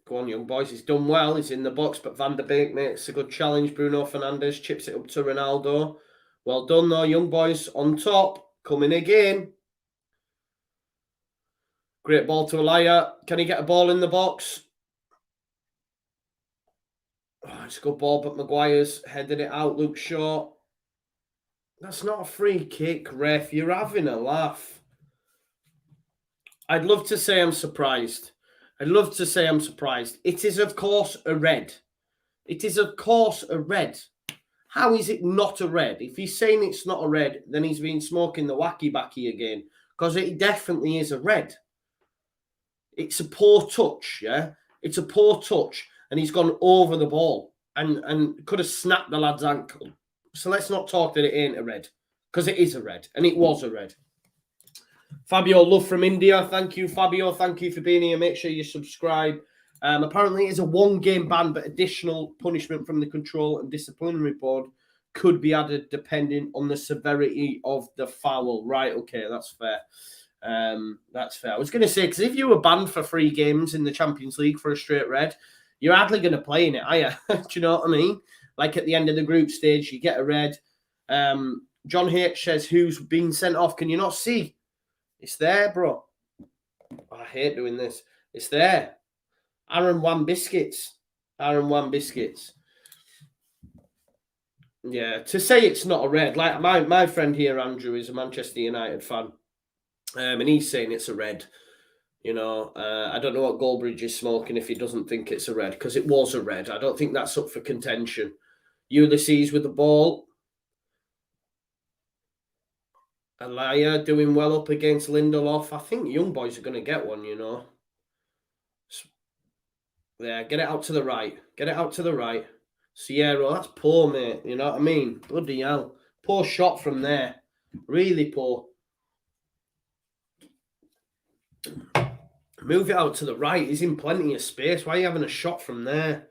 Go on, young boys. He's done well. He's in the box, but Van der Beek makes a good challenge. Bruno Fernandes chips it up to Ronaldo. Well done, though, young boys. On top. Coming again. Great ball to Alaya. Can he get a ball in the box? Oh, it's a good ball, but Maguire's headed it out. Luke Shaw. That's not a free kick, ref. You're having a laugh. I'd love to say I'm surprised. It is, of course, a red. It is, of course, a red. How is it not a red? If he's saying it's not a red, then he's been smoking the wacky-backy again. Because it definitely is a red. It's a poor touch, yeah? It's a poor touch. And he's gone over the ball and could have snapped the lad's ankle. So let's not talk that it ain't a red. Because it is a red. And it was a red. Fabio, love from India. Thank you, Fabio. Thank you for being here. Make sure you subscribe. Apparently, it's a one-game ban, but additional punishment from the Control and Disciplinary Board could be added depending on the severity of the foul. Right, okay, that's fair. That's fair. I was going to say, because if you were banned for 3 games in the Champions League for a straight red, you're hardly going to play in it, are you? Do you know what I mean? Like at the end of the group stage, you get a red. John H says, who's been sent off? Can you not see? It's there, bro. I hate doing this. It's there. Aaron Wan Biscuits. Yeah, to say it's not a red, like my friend here, Andrew, is a Manchester United fan. And he's saying it's a red. You know, I don't know what Goldbridge is smoking if he doesn't think it's a red, because it was a red. I don't think that's up for contention. Ulysses with the ball. Alaya doing well up against Lindelof. I think young boys are going to get one, you know. There, get it out to the right. Sierra, that's poor, mate. You know what I mean? Bloody hell. Poor shot from there. Really poor. Move it out to the right. He's in plenty of space. Why are you having a shot from there?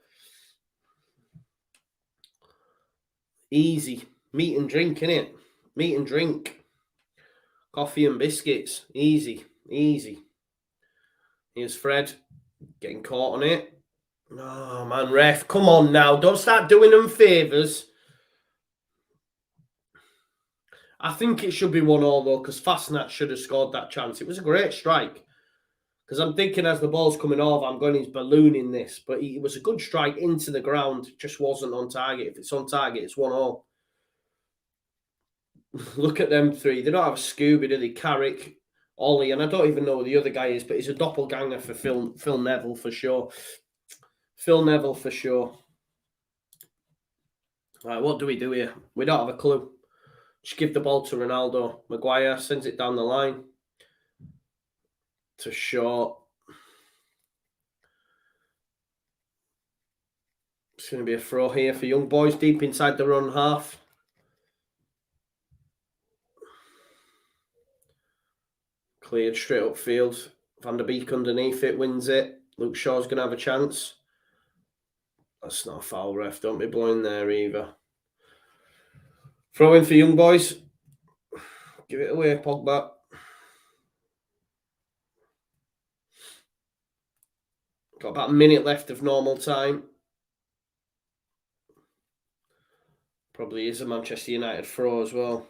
Easy. Meat and drink, innit? Meat and drink. Coffee and biscuits. Easy. Here's Fred. Getting caught on it. Oh, man, ref. Come on now. Don't start doing them favours. I think it should be 1-1, though, because Fastnat should have scored that chance. It was a great strike. Because I'm thinking as the ball's coming off, I'm going, he's ballooning this. But it was a good strike into the ground. It just wasn't on target. If it's on target, it's 1-1. Look at them 3. They don't have a Scooby, do they? Carrick, Ollie, and I don't even know who the other guy is, but he's a doppelganger for Phil Neville for sure. Right, what do we do here? We don't have a clue. Just give the ball to Ronaldo. Maguire sends it down the line to Shaw. It's going to be a throw here for young boys deep inside their own half. Cleared straight upfield. Van der Beek underneath it, wins it. Luke Shaw's going to have a chance. That's not a foul, ref. Don't be blowing there either. Throw in for young boys. Give it away, Pogba. Got about a minute left of normal time. Probably is a Manchester United throw as well.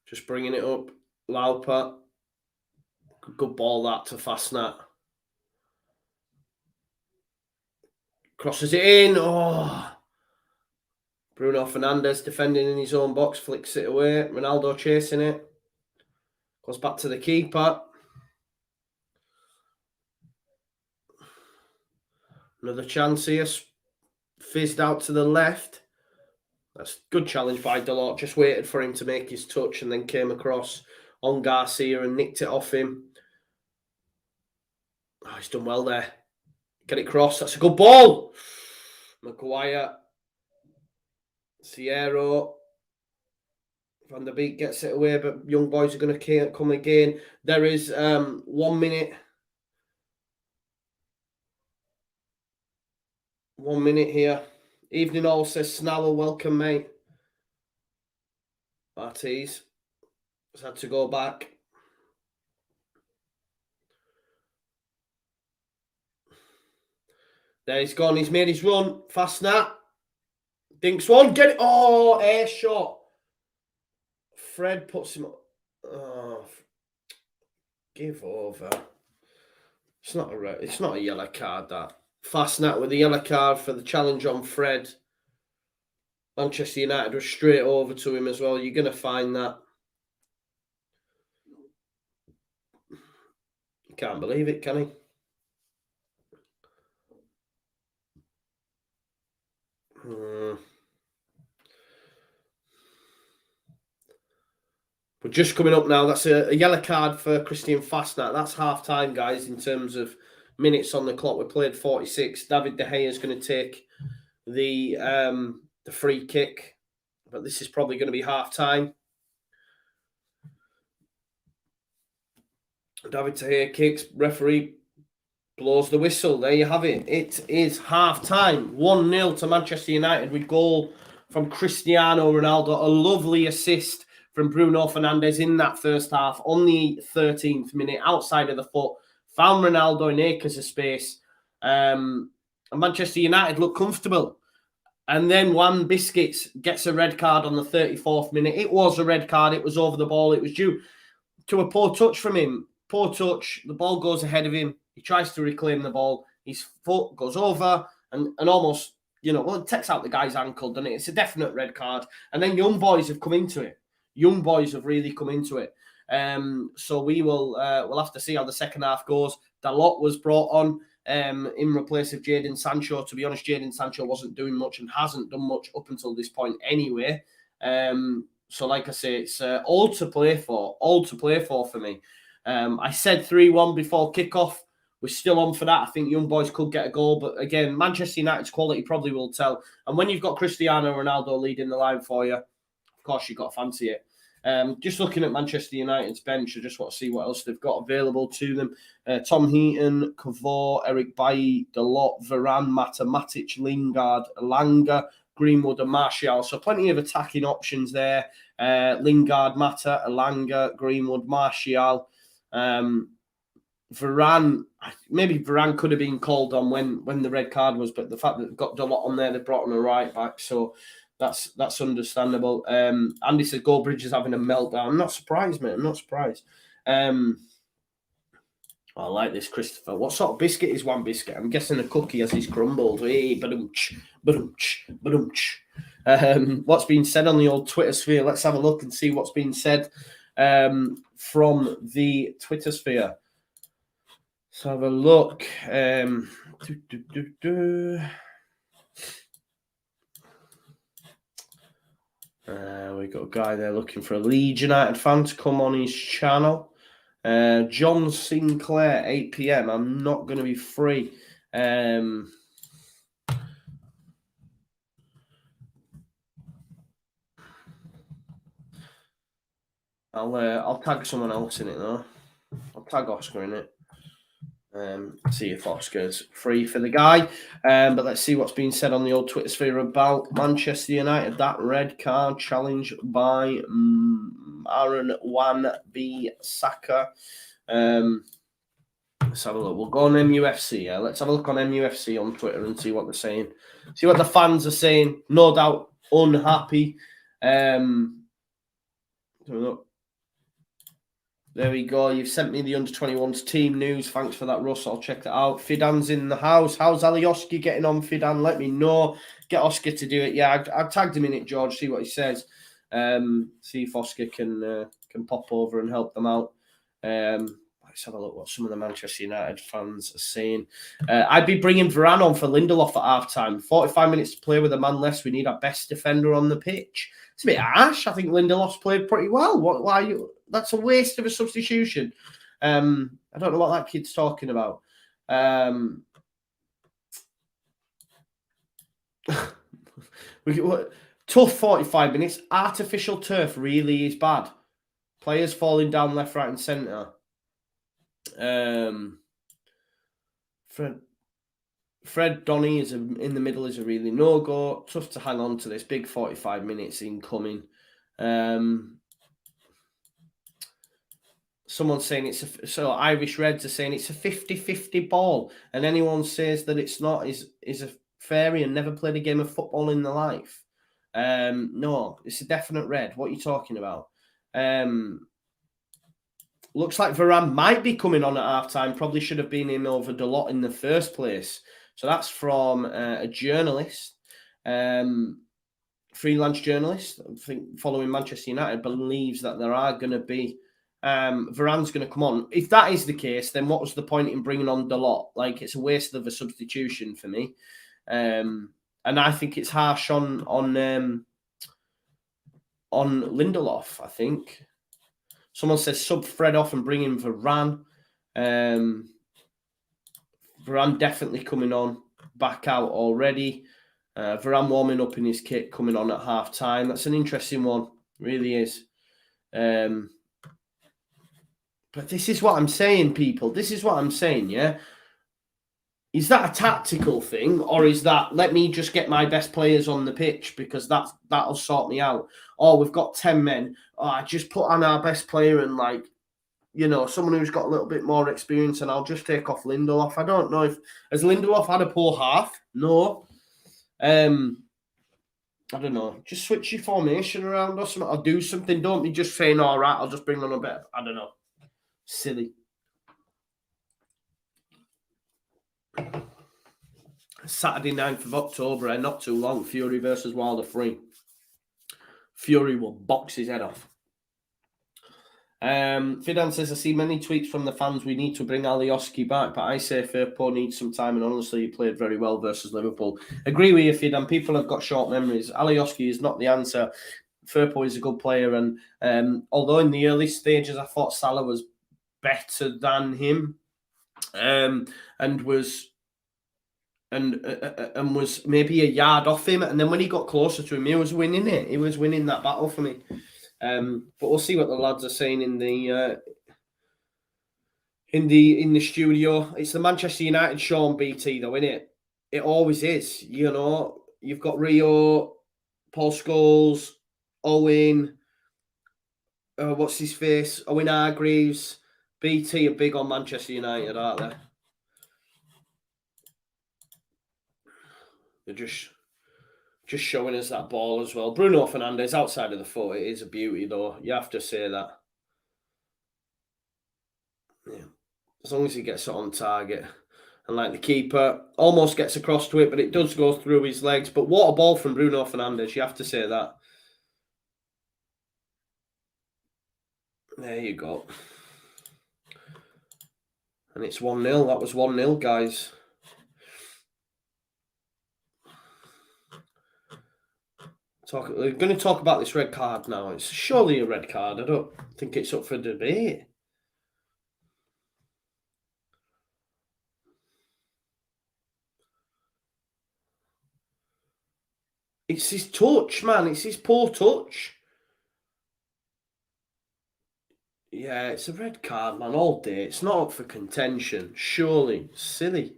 Just bringing it up. Laupa. Good ball that to Fastnat. Crosses it in. Oh. Bruno Fernandes defending in his own box. Flicks it away. Ronaldo chasing it. Goes back to the keeper. Another chance here. Fizzed out to the left. That's a good challenge by Delort. Just waited for him to make his touch and then came across on Garcia and nicked it off him. Oh, he's done well there. Get it crossed. That's a good ball. Maguire. Sierra. Van der Beek gets it away, but young boys are going to come again. There is 1 minute. 1 minute here. Evening all, says Snarl. Welcome, mate. Bartiz has had to go back. There he's gone. He's made his run. Fast snap. Dinks one. Get it. Oh, air shot. Fred puts him. Oh, give over. It's not a yellow card. That Fastnat with the yellow card for the challenge on Fred. Manchester United was straight over to him as well. You're going to find that. Can't believe it, can he? We're just coming up now. That's a yellow card for Christian Fastnat. That's half time, guys, in terms of minutes on the clock. We played 46. David De Gea is going to take the free kick, but this is probably going to be half time. David De Gea kicks, referee blows the whistle. There you have it. It is half time. 1-0 to Manchester United with goal from Cristiano Ronaldo. A lovely assist from Bruno Fernandes in that first half on the 13th minute, outside of the foot. Found Ronaldo in acres of space. And Manchester United look comfortable. And then Juan Biscuits gets a red card on the 34th minute. It was a red card. It was over the ball. It was due to a poor touch from him. Poor touch. The ball goes ahead of him. He tries to reclaim the ball. His foot goes over and almost, it takes out the guy's ankle, doesn't it? It's a definite red card. And then young boys have come into it. Young boys have really come into it. So we'll have to see how the second half goes. Dalot was brought on in replace of Jadon Sancho. To be honest, Jadon Sancho wasn't doing much and hasn't done much up until this point anyway. So like I say, it's all to play for for me. I said 3-1 before kickoff. We're still on for that. I think young boys could get a goal. But again, Manchester United's quality probably will tell. And when you've got Cristiano Ronaldo leading the line for you, of course, you've got to fancy it. Just looking at Manchester United's bench, I just want to see what else they've got available to them. Tom Heaton, Cavor, Eric Bailly, Dalot, Varane, Mata, Matic, Lingard, Elanga, Greenwood and Martial. So plenty of attacking options there. Lingard, Mata, Elanga, Greenwood, Martial. Varane, maybe Varane could have been called on when the red card was, but the fact that they've got Dalot on there, they've brought on a right back. So that's understandable. Andy said Goldbridge is having a meltdown. I'm not surprised, mate. I'm not surprised. I like this, Christopher. What sort of biscuit is one biscuit? I'm guessing a cookie as he's crumbled. Hey, badumch, badumch, badumch. What's been said on the old Twitter sphere? Let's have a look and see what's been said from the Twitter sphere. Let's have a look. We've got a guy there looking for a Leeds United fan to come on his channel. John Sinclair, 8 p.m. I'm not going to be free. I'll tag someone else in it though. I'll tag Oscar in it. See if Oscar's free for the guy. But let's see what's been said on the old Twitter sphere about Manchester United. That red card challenge by Aaron Wan-Bissaka. Let's have a look. We'll go on MUFC. Yeah? Let's have a look on MUFC on Twitter and see what they're saying. See what the fans are saying. No doubt unhappy. There we go. You've sent me the under-21s team news. Thanks for that, Russ. I'll check that out. Fidan's in the house. How's Alioski getting on, Fidan? Let me know. Get Oscar to do it. Yeah, I've tagged him in it, George. See what he says. See if Oscar can pop over and help them out. Let's have a look what some of the Manchester United fans are saying. I'd be bringing Varane on for Lindelof at half-time. 45 minutes to play with a man less. We need our best defender on the pitch. It's a bit harsh. I think Lindelof's played pretty well. Why are you? That's a waste of a substitution. I don't know what that kid's talking about. Tough 45 minutes. Artificial turf really is bad. Players falling down left, right, and centre. Fred Donny is in the middle is a really no-go. Tough to hang on to this big 45 minutes incoming. Someone's saying so Irish Reds are saying it's a 50-50 ball, and anyone says that it's not is a fairy and never played a game of football in their life. No, it's a definite red. What are you talking about? Looks like Varane might be coming on at half-time. Probably should have been in over Dalot in the first place. So that's from a journalist, freelance journalist, I think following Manchester United, believes that there are going to be Varane's going to come on. If that is the case, then what was the point in bringing on Dalot? Like, it's a waste of a substitution for me. And I think it's harsh on Lindelof, I think. Someone says sub Fred off and bring in Varane. Varane definitely coming on, back out already. Varane warming up in his kit, coming on at half-time. That's an interesting one, really is. But this is what I'm saying, people. This is what I'm saying, yeah? Is that a tactical thing, or is that, let me just get my best players on the pitch because that'll sort me out? Or we've got 10 men. Oh, I just put on our best player and, like, you know, someone who's got a little bit more experience, and I'll just take off Lindelof. I don't know if... Has Lindelof had a poor half? No. I don't know. Just switch your formation around or something, or do something. Don't be just saying, all right, I'll just bring on a bit. I don't know. Silly. Saturday 9th of October, not too long. Fury versus Wilder 3. Fury will box his head off. Fidan says, I see many tweets from the fans. We need to bring Alioski back, but I say Firpo needs some time, and honestly, he played very well versus Liverpool. Agree with you, Fidan. People have got short memories. Alioski is not the answer. Firpo is a good player, and although in the early stages I thought Salah was better than him, and was maybe a yard off him, and then when he got closer to him, he was winning it. He was winning that battle for me. But we'll see what the lads are saying in the studio. It's the Manchester United show on BT, though, isn't it? It always is. You know, you've got Rio, Paul Scholes, Owen. What's his face? Owen Hargreaves. BT are big on Manchester United, aren't they? They're just showing us that ball as well. Bruno Fernandes, outside of the foot, it is a beauty, though. You have to say that. Yeah. As long as he gets it on target. And like the keeper, almost gets across to it, but it does go through his legs. But what a ball from Bruno Fernandes. You have to say that. There you go. And it's 1-0. That was 1-0, guys. We're going to talk about this red card now. It's surely a red card. I don't think it's up for debate. It's his touch, man. It's his poor touch. Yeah, it's a red card, man, all day. It's not up for contention. Surely. Silly.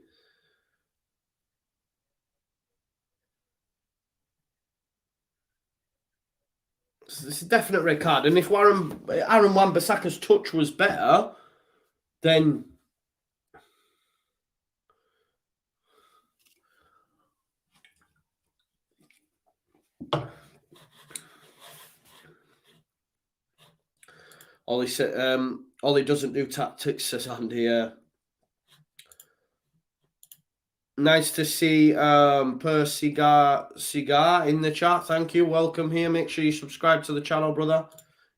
It's a definite red card. And if Aaron Wan-Bissaka's touch was better, then... Ollie said, Ollie doesn't do tactics, says Andy. Nice to see Per Cigar in the chat. Thank you. Welcome here. Make sure you subscribe to the channel, brother,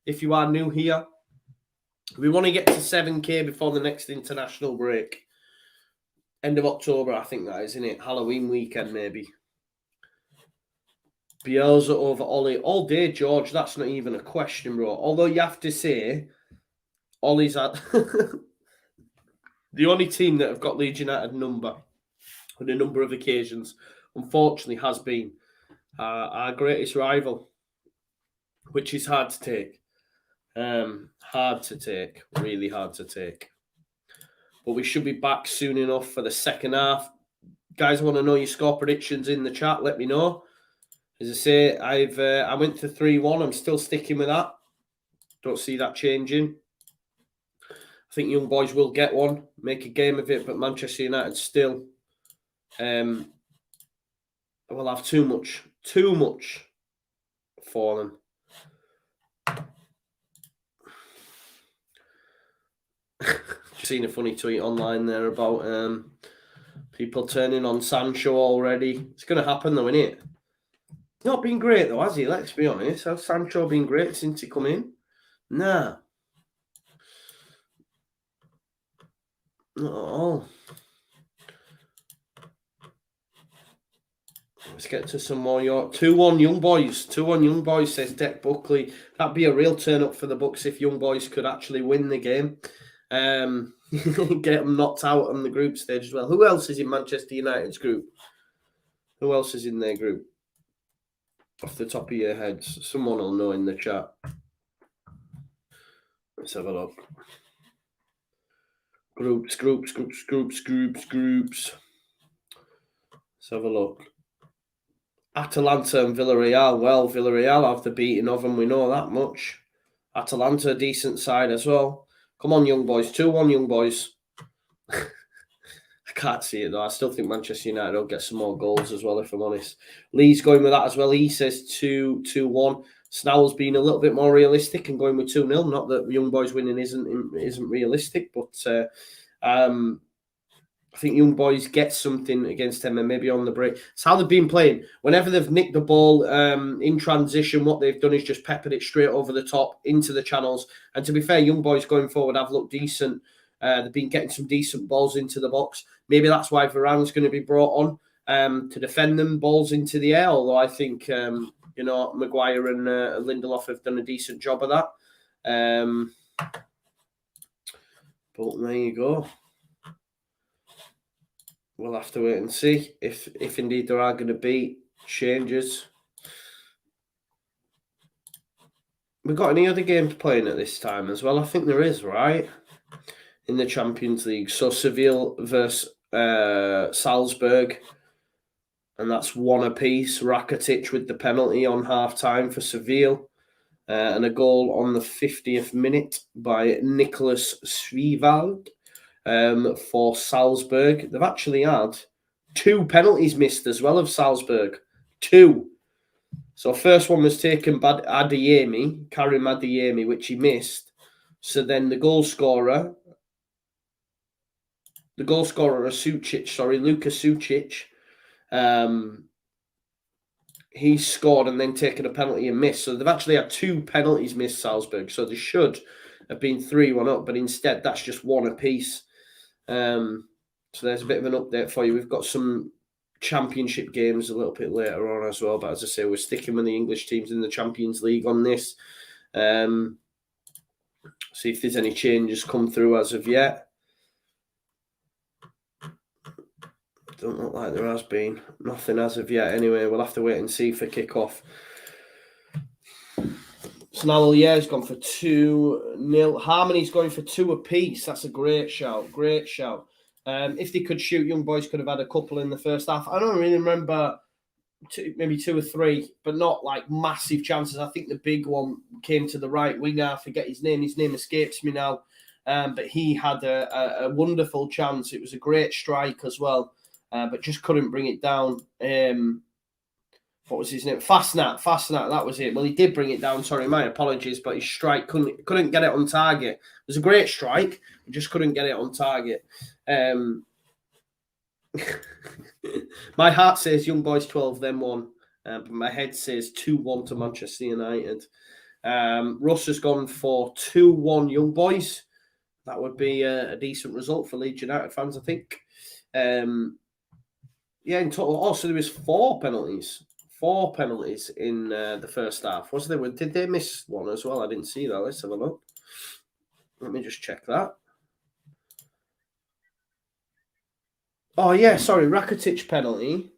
if you are new here. We want to get to 7K before the next international break. End of October, I think that is, isn't it? Halloween weekend, maybe. Bielsa over Ollie. All day, George. That's not even a question, bro. Although you have to say, Ollie's at the only team that have got Leeds United number on a number of occasions, unfortunately, has been our greatest rival, which is hard to take. Hard to take. Really hard to take. But we should be back soon enough for the second half. Guys, I want to know your score predictions in the chat. Let me know. As I say, I went to 3-1. I'm still sticking with that. Don't see that changing. I think young boys will get one, make a game of it, but Manchester United still will have too much for them. seen a funny tweet online there about people turning on Sancho already. It's going to happen though, isn't it? Not been great though, has he? Let's be honest. Has Sancho been great since he come in? Nah. Not at all. Let's get to some more York. 2-1 Young Boys. 2-1 Young Boys, says Deck Buckley. That'd be a real turn up for the Bucks if Young Boys could actually win the game. Get them knocked out on the group stage as well. Who else is in Manchester United's group? Who else is in their group? Off the top of your heads. Someone will know in the chat. Let's have a look. Groups. Let's have a look. Atalanta and Villarreal. Well, Villarreal have the beating of them. We know that much. Atalanta, decent side as well. Come on, Young Boys. 2-1 Young Boys. I can't see it, though. I still think Manchester United will get some more goals as well, if I'm honest. Lee's going with that as well. He says 2-1. Snowell's been a little bit more realistic and going with 2-0. Not that Young Boys winning isn't realistic, but I think Young Boys get something against them and maybe on the break. It's how they've been playing. Whenever they've nicked the ball in transition, what they've done is just peppered it straight over the top into the channels. And to be fair, Young Boys going forward have looked decent. They've been getting some decent balls into the box. Maybe that's why Varane's going to be brought on to defend them, balls into the air. Although I think Maguire and Lindelof have done a decent job of that. But there you go. We'll have to wait and see if indeed there are going to be changes. We've got any other games playing at this time as well? I think there is, right? In the Champions League. So Seville versus Salzburg. And that's 1 apiece. Rakitic with the penalty on half-time for Seville. And a goal on the 50th minute by Nicholas Svivald. For Salzburg. They've actually had 2 penalties missed as well of Salzburg. 2. So first one was taken by Karim Adeyemi, which he missed. So then the goal scorer, Luka Sucic, he scored and then taken a penalty and missed. So they've actually had 2 penalties missed, Salzburg. So they should have been 3-1 up, but instead that's just 1 apiece. So there's a bit of an update for you. We've got some championship games a little bit later on as well. But as I say, we're sticking with the English teams in the Champions League on this. See if there's any changes come through as of yet. Don't look like there has been. Nothing as of yet. Anyway, we'll have to wait and see for kickoff. Snowell, has gone for 2-0. Harmony's going for 2 apiece. That's a great shout. Great shout. If they could shoot, Young Boys could have had a couple in the first half. I don't really remember maybe 2 or 3, but not like massive chances. I think the big one came to the right winger. I forget his name. His name escapes me now. But he had a wonderful chance. It was a great strike as well, but just couldn't bring it down. What was his name? Fastnat, that was it. Well, he did bring it down, sorry, my apologies, but his strike couldn't get it on target. It was a great strike, just couldn't get it on target. My heart says Young Boys 12, then 1, but my head says 2-1 to Manchester United. Russ has gone for 2-1 Young Boys. That would be a decent result for Leeds United fans, I think. In total, also there was 4 penalties. 4 penalties in the first half. Did they miss one as well? I didn't see that. Let's have a look. Let me just check that. Oh, yeah, sorry. Rakitic penalty.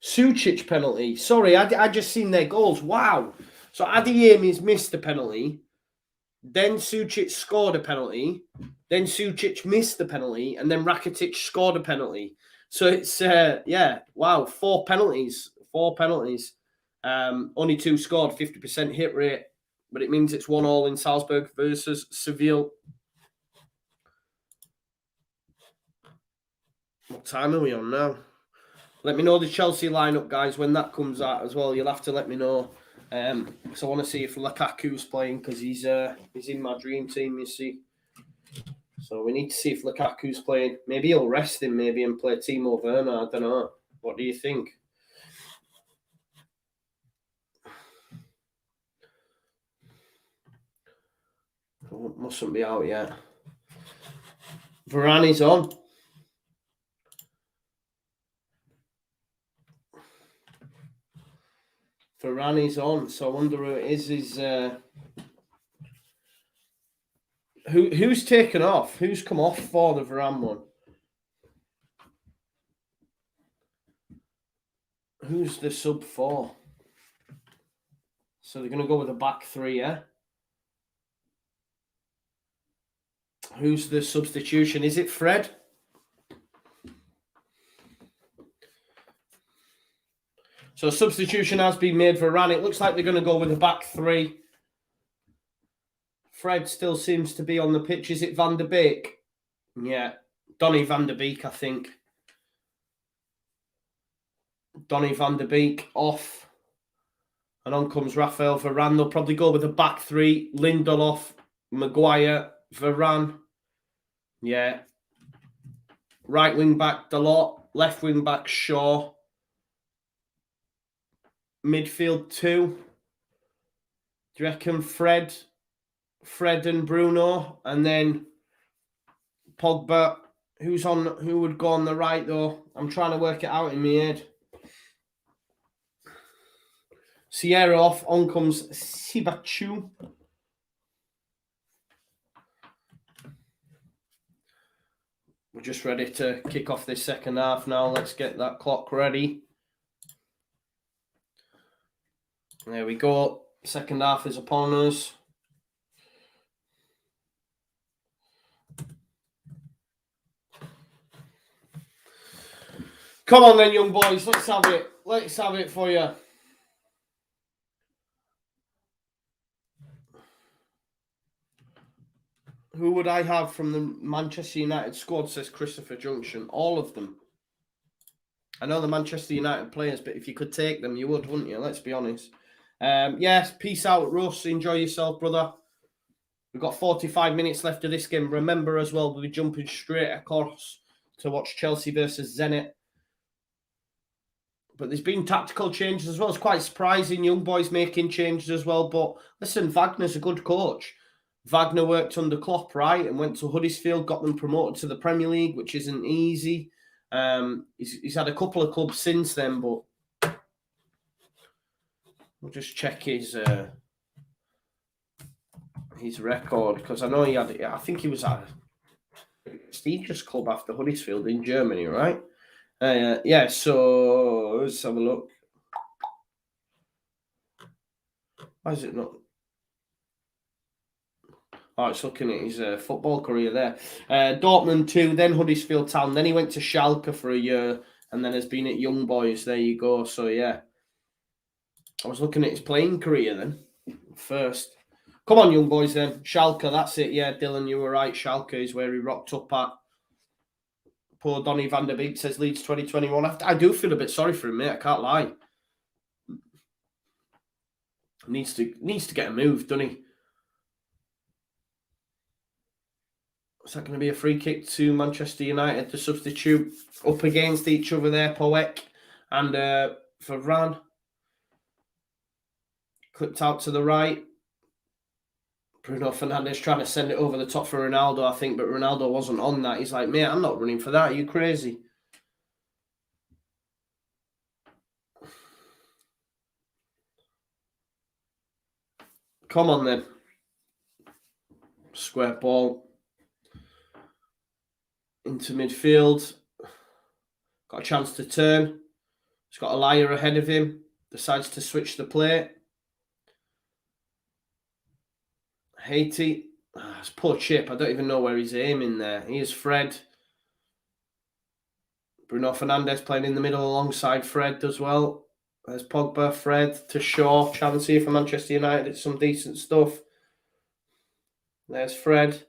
Sucic penalty. Sorry, I just seen their goals. Wow. So Adeyemi's missed the penalty. Then Sucic scored a penalty. Then Sucic missed the penalty. And then Rakitic scored a penalty. So it's, wow, 4 penalties. 4 penalties. Only 2 scored, 50% hit rate. But it means it's 1-1 in Salzburg versus Seville. What time are we on now? Let me know the Chelsea lineup, guys, when that comes out as well. You'll have to let me know. Because I want to see if Lukaku's playing, because he's in my dream team, you see. So we need to see if Lukaku's playing. Maybe he'll rest him, maybe, and play Timo Werner. I don't know. What do you think? Oh, mustn't be out yet. Varane is on. Varane's on. So I wonder who it is. Who's taken off? Who's come off for the Varane one? Who's the sub for? So they're going to go with a back three, yeah? Who's the substitution? Is it Fred? So substitution has been made for Varane. It looks like they're going to go with a back three. Fred still seems to be on the pitch. Is it Van der Beek? Yeah. Donny Van der Beek, I think. Donny Van der Beek off. And on comes Raphael Varane. They'll probably go with a back three. Lindelof, Maguire, Varane. Yeah. Right wing back, Dalot. Left wing back, Shaw. Midfield 2. Do you reckon Fred and Bruno? And then Pogba. Who would go on the right, though? I'm trying to work it out in my head. Sierra off. On comes Sibachu. We're just ready to kick off this second half now. Let's get that clock ready. There we go. Second half is upon us. Come on then, young boys. Let's have it. Let's have it for you. Who would I have from the Manchester United squad, says Christopher Junction? All of them. I know the Manchester United players, but if you could take them, you would, wouldn't you? Let's be honest. Yes, peace out, Russ. Enjoy yourself, brother. We've got 45 minutes left of this game. Remember as well, we'll be jumping straight across to watch Chelsea versus Zenit. But there's been tactical changes as well. It's quite surprising. Young boys making changes as well. But listen, Wagner's a good coach. Wagner worked under Klopp, right, and went to Huddersfield, got them promoted to the Premier League, which isn't easy. He's had a couple of clubs since then, but we'll just check his record, because I know he had. I think he was at a prestigious club after Huddersfield in Germany, right? Yeah. So let's have a look. Why is it not? Oh, it's looking at his football career there. Dortmund 2, then Huddersfield Town. Then he went to Schalke for a year and then has been at Young Boys. There you go. So, yeah. I was looking at his playing career then first. Come on, Young Boys then. Schalke, that's it. Yeah, Dylan, you were right. Schalke is where he rocked up at. Poor Donny Van der Beek says Leeds 2021. I do feel a bit sorry for him, mate. I can't lie. Needs to get a move, doesn't he? Is that going to be a free kick to Manchester United to substitute up against each other there, Poek and Varane? Clipped out to the right. Bruno Fernandes trying to send it over the top for Ronaldo, I think, but Ronaldo wasn't on that. He's like, mate, I'm not running for that. Are you crazy? Come on then. Square ball. Into midfield. Got a chance to turn. He's got a liar ahead of him. Decides to switch the play. Haiti. It's poor chip. I don't even know where he's aiming there. Here's Fred. Bruno Fernandes playing in the middle alongside Fred as well. There's Pogba, Fred to Shaw. Chance here for Manchester United. It's some decent stuff. There's Fred.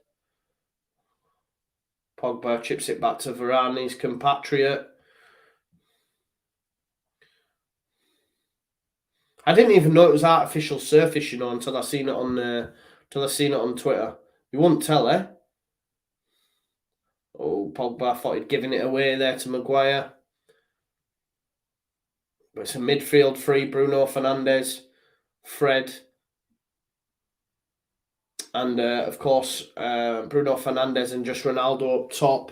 Pogba chips it back to Varane, his compatriot. I didn't even know it was artificial surface, until I seen it on Twitter. You wouldn't tell, eh? Oh, Pogba thought he'd given it away there to Maguire. But it's a midfield free. Bruno Fernandes, Fred, and of course Bruno Fernandes and just Ronaldo up top.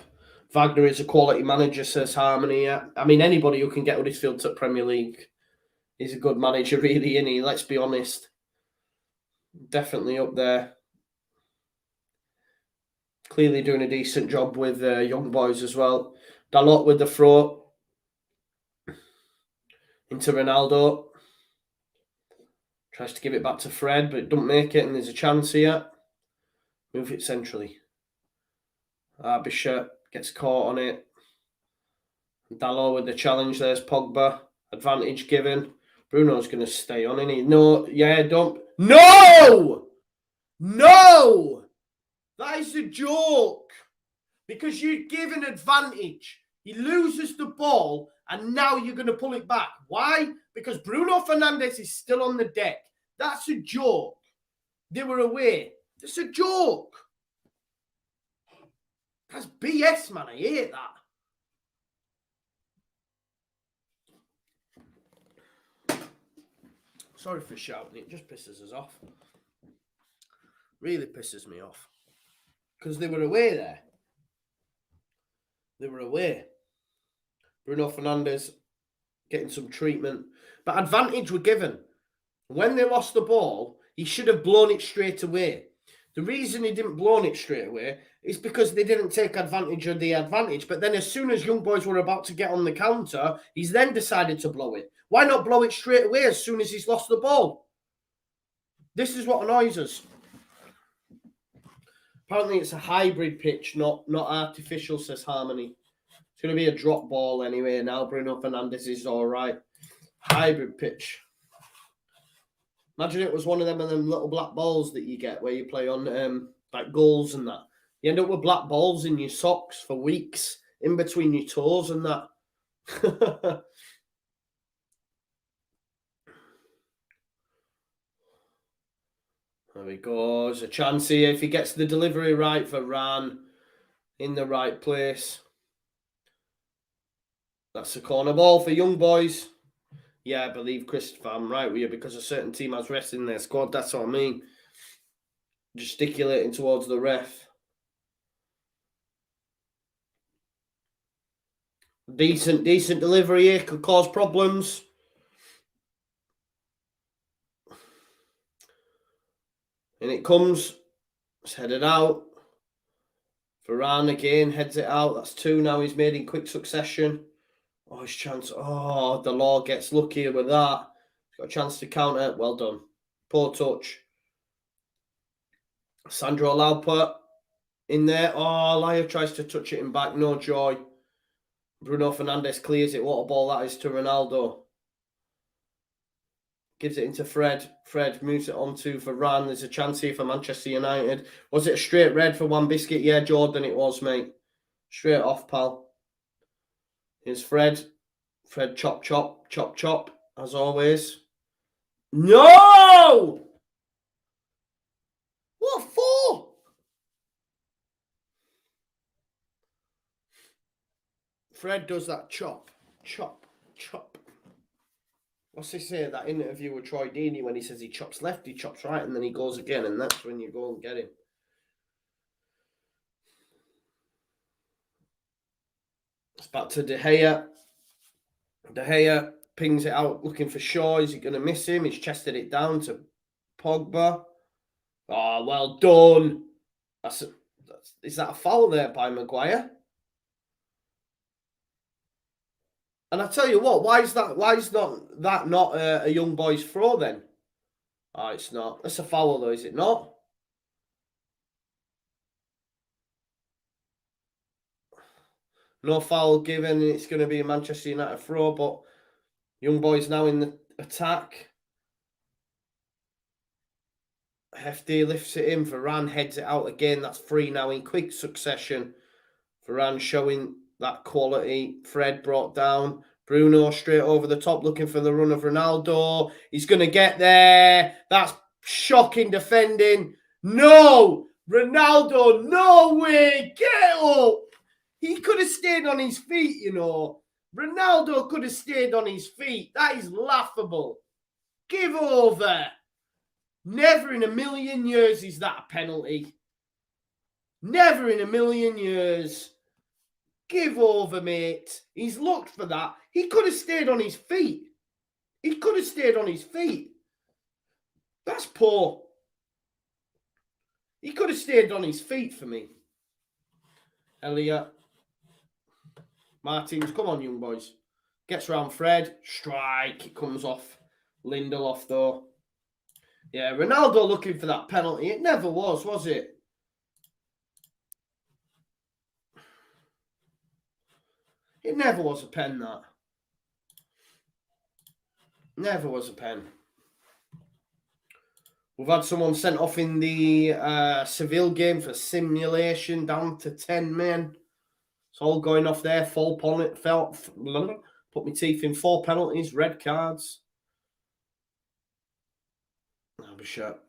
Wagner is a quality manager, says Harmony. I mean, anybody who can get Huddersfield to Premier League is a good manager, really, isn't he? Let's be honest. Definitely up there. Clearly doing a decent job with young boys as well. Dalot with the throw into Ronaldo. Tries to give it back to Fred, but it doesn't make it, and there's a chance here. Move it centrally. Bishop gets caught on it. Dalot with the challenge. There's Pogba. Advantage given. Bruno's going to stay on, isn't he? No, yeah, don't. No! No! That is a joke. Because you give an advantage. He loses the ball, and now you're going to pull it back. Why? Because Bruno Fernandes is still on the deck. That's a joke. They were away. It's a joke. That's BS, man. I hate that. Sorry for shouting. It just pisses us off. Really pisses me off. Because they were away there. They were away. Bruno Fernandes getting some treatment. But advantage were given. When they lost the ball, he should have blown it straight away. The reason he didn't blow it straight away is because they didn't take advantage of the advantage. But then as soon as young boys were about to get on the counter, he's then decided to blow it. Why not blow it straight away as soon as he's lost the ball? This is what annoys us. Apparently it's a hybrid pitch, not artificial, says Harmony. It's going to be a drop ball anyway now. Bruno Fernandes is all right. Hybrid pitch. Imagine it was one of them little black balls that you get where you play on like goals and that. You end up with black balls in your socks for weeks, in between your toes and that. There we go. There's a chance here if he gets the delivery right for Ran in the right place. That's a corner ball for young boys. Yeah, I believe, Christopher, I'm right with you, because a certain team has rest in their squad. That's what I mean. Gesticulating towards the ref. Decent delivery here. Could cause problems. And it comes. It's headed out. Varane again heads it out. That's two now he's made in quick succession. Oh, his chance. Oh, the law gets luckier with that. He's got a chance to counter. Well done. Poor touch. Sandro Lauper in there. Oh, Laya tries to touch it in back. No joy. Bruno Fernandes clears it. What a ball that is to Ronaldo. Gives it into Fred. Fred moves it on to Varane. There's a chance here for Manchester United. Was it a straight red for One Biscuit? Yeah, Jordan, it was, mate. Straight off, pal. Here's Fred. Fred chop, as always. No! What for? Fred does that chop. What's he say? That interview with Troy Deeney when he says he chops left, he chops right, and then he goes again, and that's when you go and get him. It's back to De Gea. De Gea pings it out looking for Shaw. Is he going to miss him? He's chested it down to Pogba. Oh, well done. Is that a foul there by Maguire? And I tell you what, why is that not a young boy's throw then? Oh, it's not. That's a foul though, is it not? No foul given. It's going to be a Manchester United throw, but young boys now in the attack. Hefty lifts it in. Varane heads it out again. That's free now in quick succession. Varane showing that quality. Fred brought down. Bruno straight over the top looking for the run of Ronaldo. He's going to get there. That's shocking defending. No! Ronaldo, no way! Get up! He could have stayed on his feet, you know. Ronaldo could have stayed on his feet. That is laughable. Give over. Never in a million years is that a penalty. Never in a million years. Give over, mate. He's looked for that. He could have stayed on his feet. He could have stayed on his feet. That's poor. He could have stayed on his feet for me. Elliot. Martins, come on, young boys. Gets round Fred. Strike. It comes off. Lindelof, though. Yeah, Ronaldo looking for that penalty. It never was it? It never was a pen, that. Never was a pen. We've had someone sent off in the Seville game for simulation, down to 10 men. It's all going off there. Full put my teeth in 4 penalties, red cards. I'll be shut.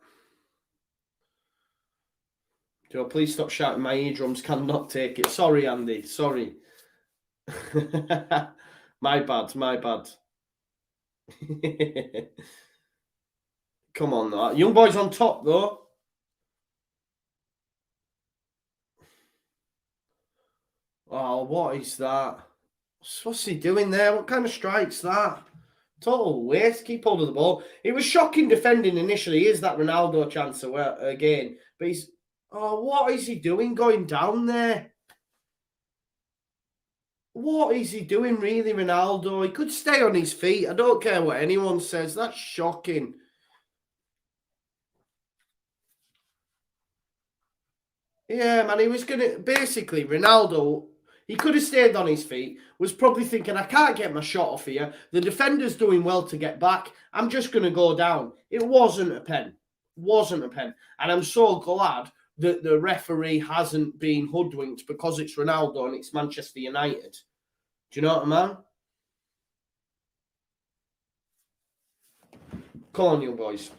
Joe, please stop shouting. My eardrums cannot take it. Sorry, Andy. Sorry. My bad. Come on, though. Young boy's on top, though. Oh, what is that? What's he doing there? What kind of strike's that? Total waste. Keep hold of the ball. It was shocking defending initially. Is that Ronaldo chance again? But he's... Oh, what is he doing going down there? What is he doing, really, Ronaldo? He could stay on his feet. I don't care what anyone says. That's shocking. Yeah, man, he was going to... Basically, Ronaldo, he could have stayed on his feet, was probably thinking, I can't get my shot off here. The defender's doing well to get back. I'm just going to go down. It wasn't a pen. Wasn't a pen. And I'm so glad that the referee hasn't been hoodwinked because it's Ronaldo and it's Manchester United. Do you know what I mean? Come on, young boys.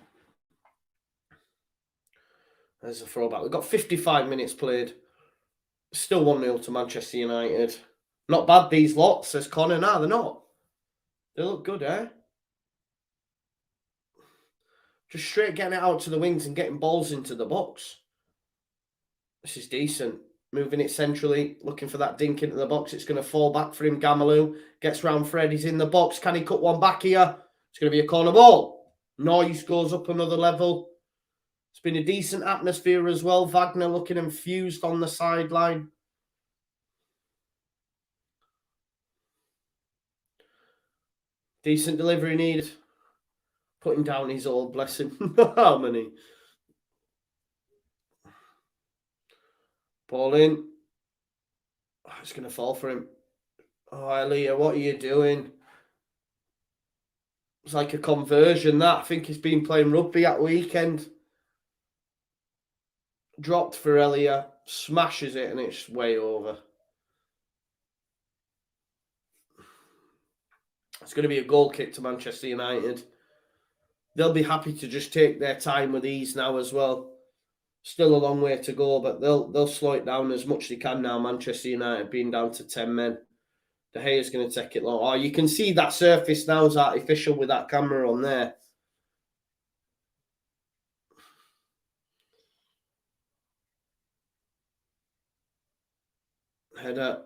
There's a throwback. We've got 55 minutes played. Still 1-0 to Manchester United. Not bad, these lots, says Connor. No, they're not. They look good, eh? Just straight getting it out to the wings and getting balls into the box. This is decent. Moving it centrally, looking for that dink into the box. It's going to fall back for him. Gamalu gets round Fred. He's in the box. Can he cut one back here? It's going to be a corner ball. Noise goes up another level. It's been a decent atmosphere as well. Wagner looking infused on the sideline. Decent delivery needed. Putting down his old blessing. How many? Ball in. Oh, it's going to fall for him. Oh, Elia, what are you doing? It's like a conversion, that. I think he's been playing rugby at weekend. Dropped for Elia. Smashes it and it's way over. It's going to be a goal kick to Manchester United. They'll be happy to just take their time with ease now as well. Still a long way to go, but they'll slow it down as much as they can now. Manchester United being down to 10 men. De Gea's going to take it long. Oh, you can see that surface now is artificial with that camera on there. Header.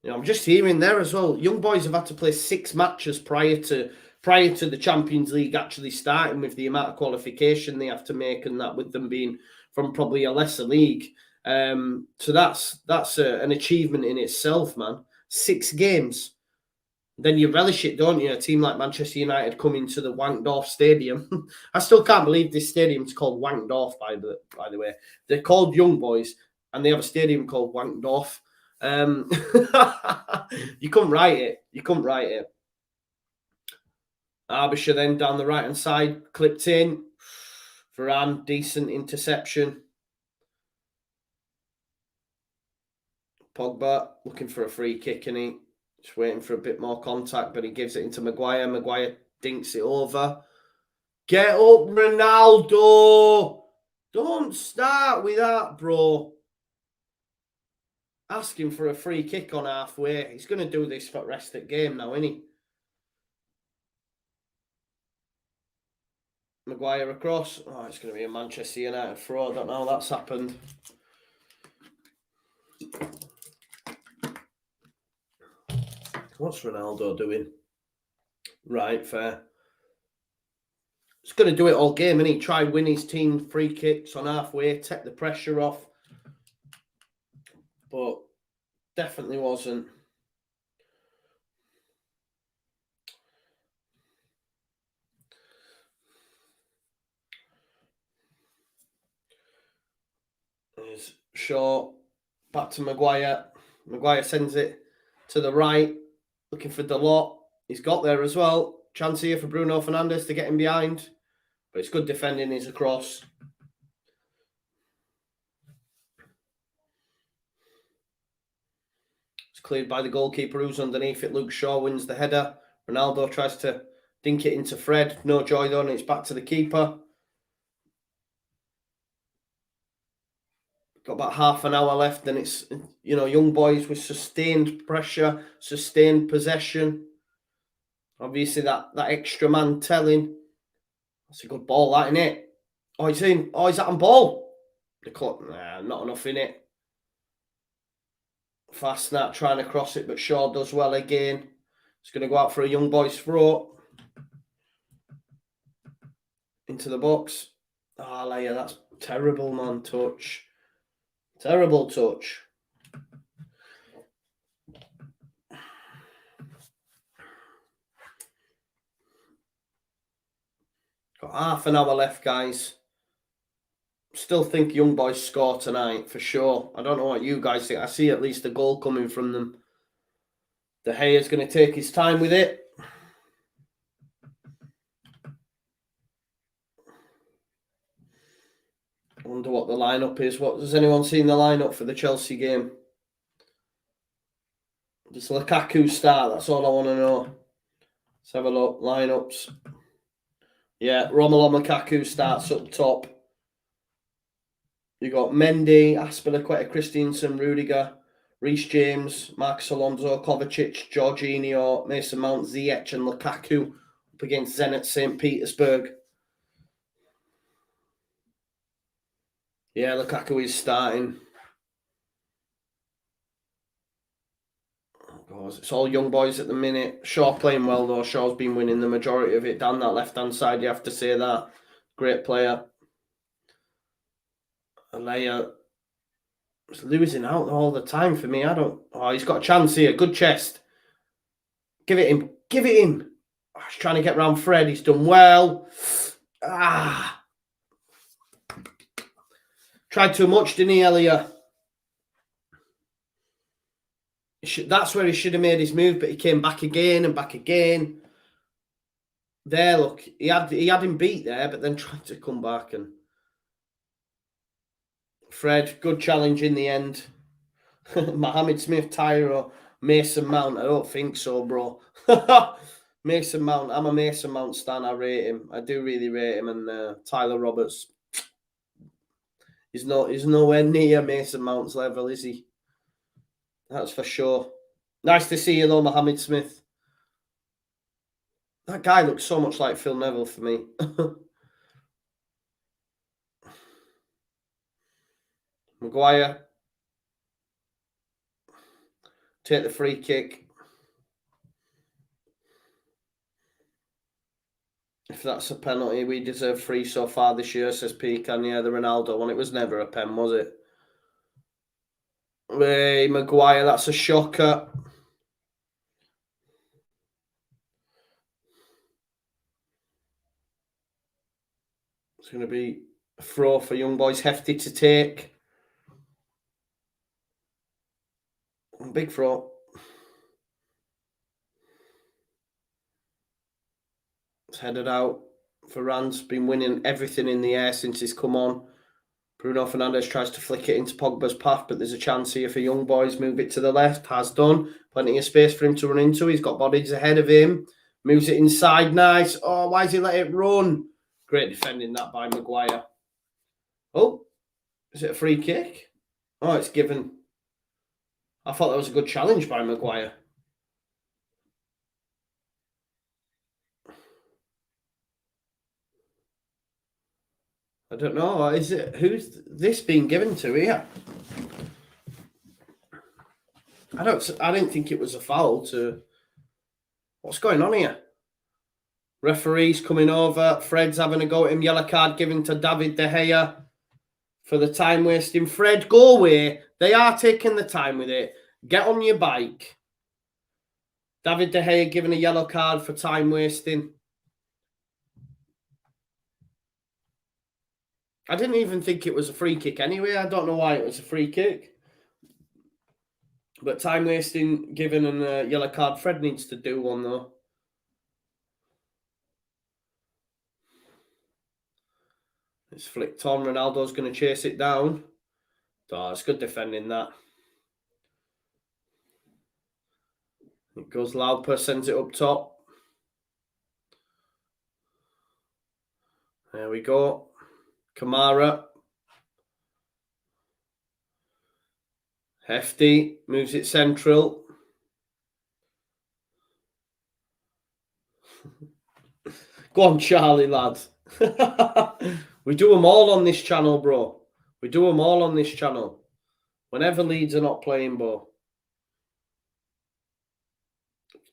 You know, I'm just hearing there as well. Young boys have had to play 6 matches prior to the Champions League actually starting, with the amount of qualification they have to make, and that with them being from probably a lesser league. So that's an achievement in itself, man. 6 games. Then you relish it, don't you? A team like Manchester United coming to the Wankdorf Stadium. I still can't believe this stadium's called Wankdorf, by the way. They're called Young Boys, and they have a stadium called Wankdorf. You couldn't write it. Arbisher then down the right-hand side, clipped in. Varane, decent interception. Pogba looking for a free kick, and he just waiting for a bit more contact, but he gives it into Maguire. Maguire dinks it over. Get up, Ronaldo! Don't start with that, bro. asking for a free kick on halfway. He's going to do this for the rest of the game now, isn't he? Maguire across. Oh, it's going to be a Manchester United throw. I don't know how that's happened. What's Ronaldo doing? Right, fair. He's going to do it all game, and he try win his team free kicks on halfway, take the pressure off. But definitely wasn't. There's Shaw, back to Maguire. Maguire sends it to the right, looking for Dalot. He's got there as well. Chance here for Bruno Fernandes to get him behind. But it's good defending, he's across. It's cleared by the goalkeeper who's underneath it. Luke Shaw wins the header. Ronaldo tries to dink it into Fred. No joy though, and it's back to the keeper. Got about half an hour left, and it's, you know, young boys with sustained pressure, sustained possession. Obviously, that extra man telling. That's a good ball, that, isn't it? Oh, he's in. Oh, he's that on ball? The clock, nah, not enough in it. Fast snap, trying to cross it, but Shaw does well again. It's going to go out for a young boy's throw. Into the box. Ah, oh, Leia, that's terrible, man, touch. Terrible touch. Got half an hour left, guys. Still think young boys score tonight, for sure. I don't know what you guys think. I see at least a goal coming from them. De Gea's going to take his time with it. I wonder what the lineup is. What has anyone seen the lineup for the Chelsea game? Does Lukaku start? That's all I want to know. Let's have a look. Lineups. Yeah, Romelu Lukaku starts up top. You got Mendy, Aspilicueta, Christensen, Rudiger, Reece James, Marcus Alonso, Kovacic, Jorginho, Mason Mount, Ziyech, and Lukaku up against Zenit St. Petersburg. Yeah, Lukaku is starting. Oh, it's all young boys at the minute. Shaw playing well, though. Shaw's been winning the majority of it down that left-hand side, you have to say that. Great player. Alea is losing out all the time for me. Oh, he's got a chance here. Good chest. Give it him. Give it him. Oh, he's trying to get round Fred. He's done well. Ah. Tried too much, didn't he, Elia? That's where he should have made his move, but he came back again and back again. There, look. He had him beat there, but then tried to come back. And Fred, good challenge in the end. Mohamed Smith, Tyro, Mason Mount. I don't think so, bro. Mason Mount. I'm a Mason Mount stan. I rate him. I do really rate him. And Tyler Roberts. He's nowhere near Mason Mount's level, is he? That's for sure. Nice to see you, though, Mohamed Smith. That guy looks so much like Phil Neville for me. Maguire. Take the free kick. If that's a penalty, we deserve 3 so far this year, says Pecan. Yeah, the Ronaldo one. It was never a pen, was it? Hey, Maguire, that's a shocker. It's going to be a throw for young boys. Hefty to take. Big throw. It's headed out. Varane's been winning everything in the air since he's come on. Bruno Fernandes tries to flick it into Pogba's path, but there's a chance here for young boys. Move it to the left. Has done. Plenty of space for him to run into. He's got bodies ahead of him. Moves it inside. Nice. Oh, why does he let it run? Great defending that by Maguire. Oh, is it a free kick? Oh, it's given. I thought that was a good challenge by Maguire. I don't know. Who's this being given to here? I didn't think it was a foul to. What's going on here? Referee's coming over. Fred's having a go at him. Yellow card given to David De Gea for the time wasting. Fred, go away. They are taking the time with it. Get on your bike. David De Gea given a yellow card for time wasting. I didn't even think it was a free kick anyway. I don't know why it was a free kick. But time wasting given and a yellow card. Fred needs to do one though. It's flicked on. Ronaldo's going to chase it down. Oh, it's good defending that. It goes Lauper, sends it up top. There we go. Kamara. Hefty moves it central. Go on, Charlie, lad. We do them all on this channel, bro. We do them all on this channel. Whenever Leeds are not playing, bro.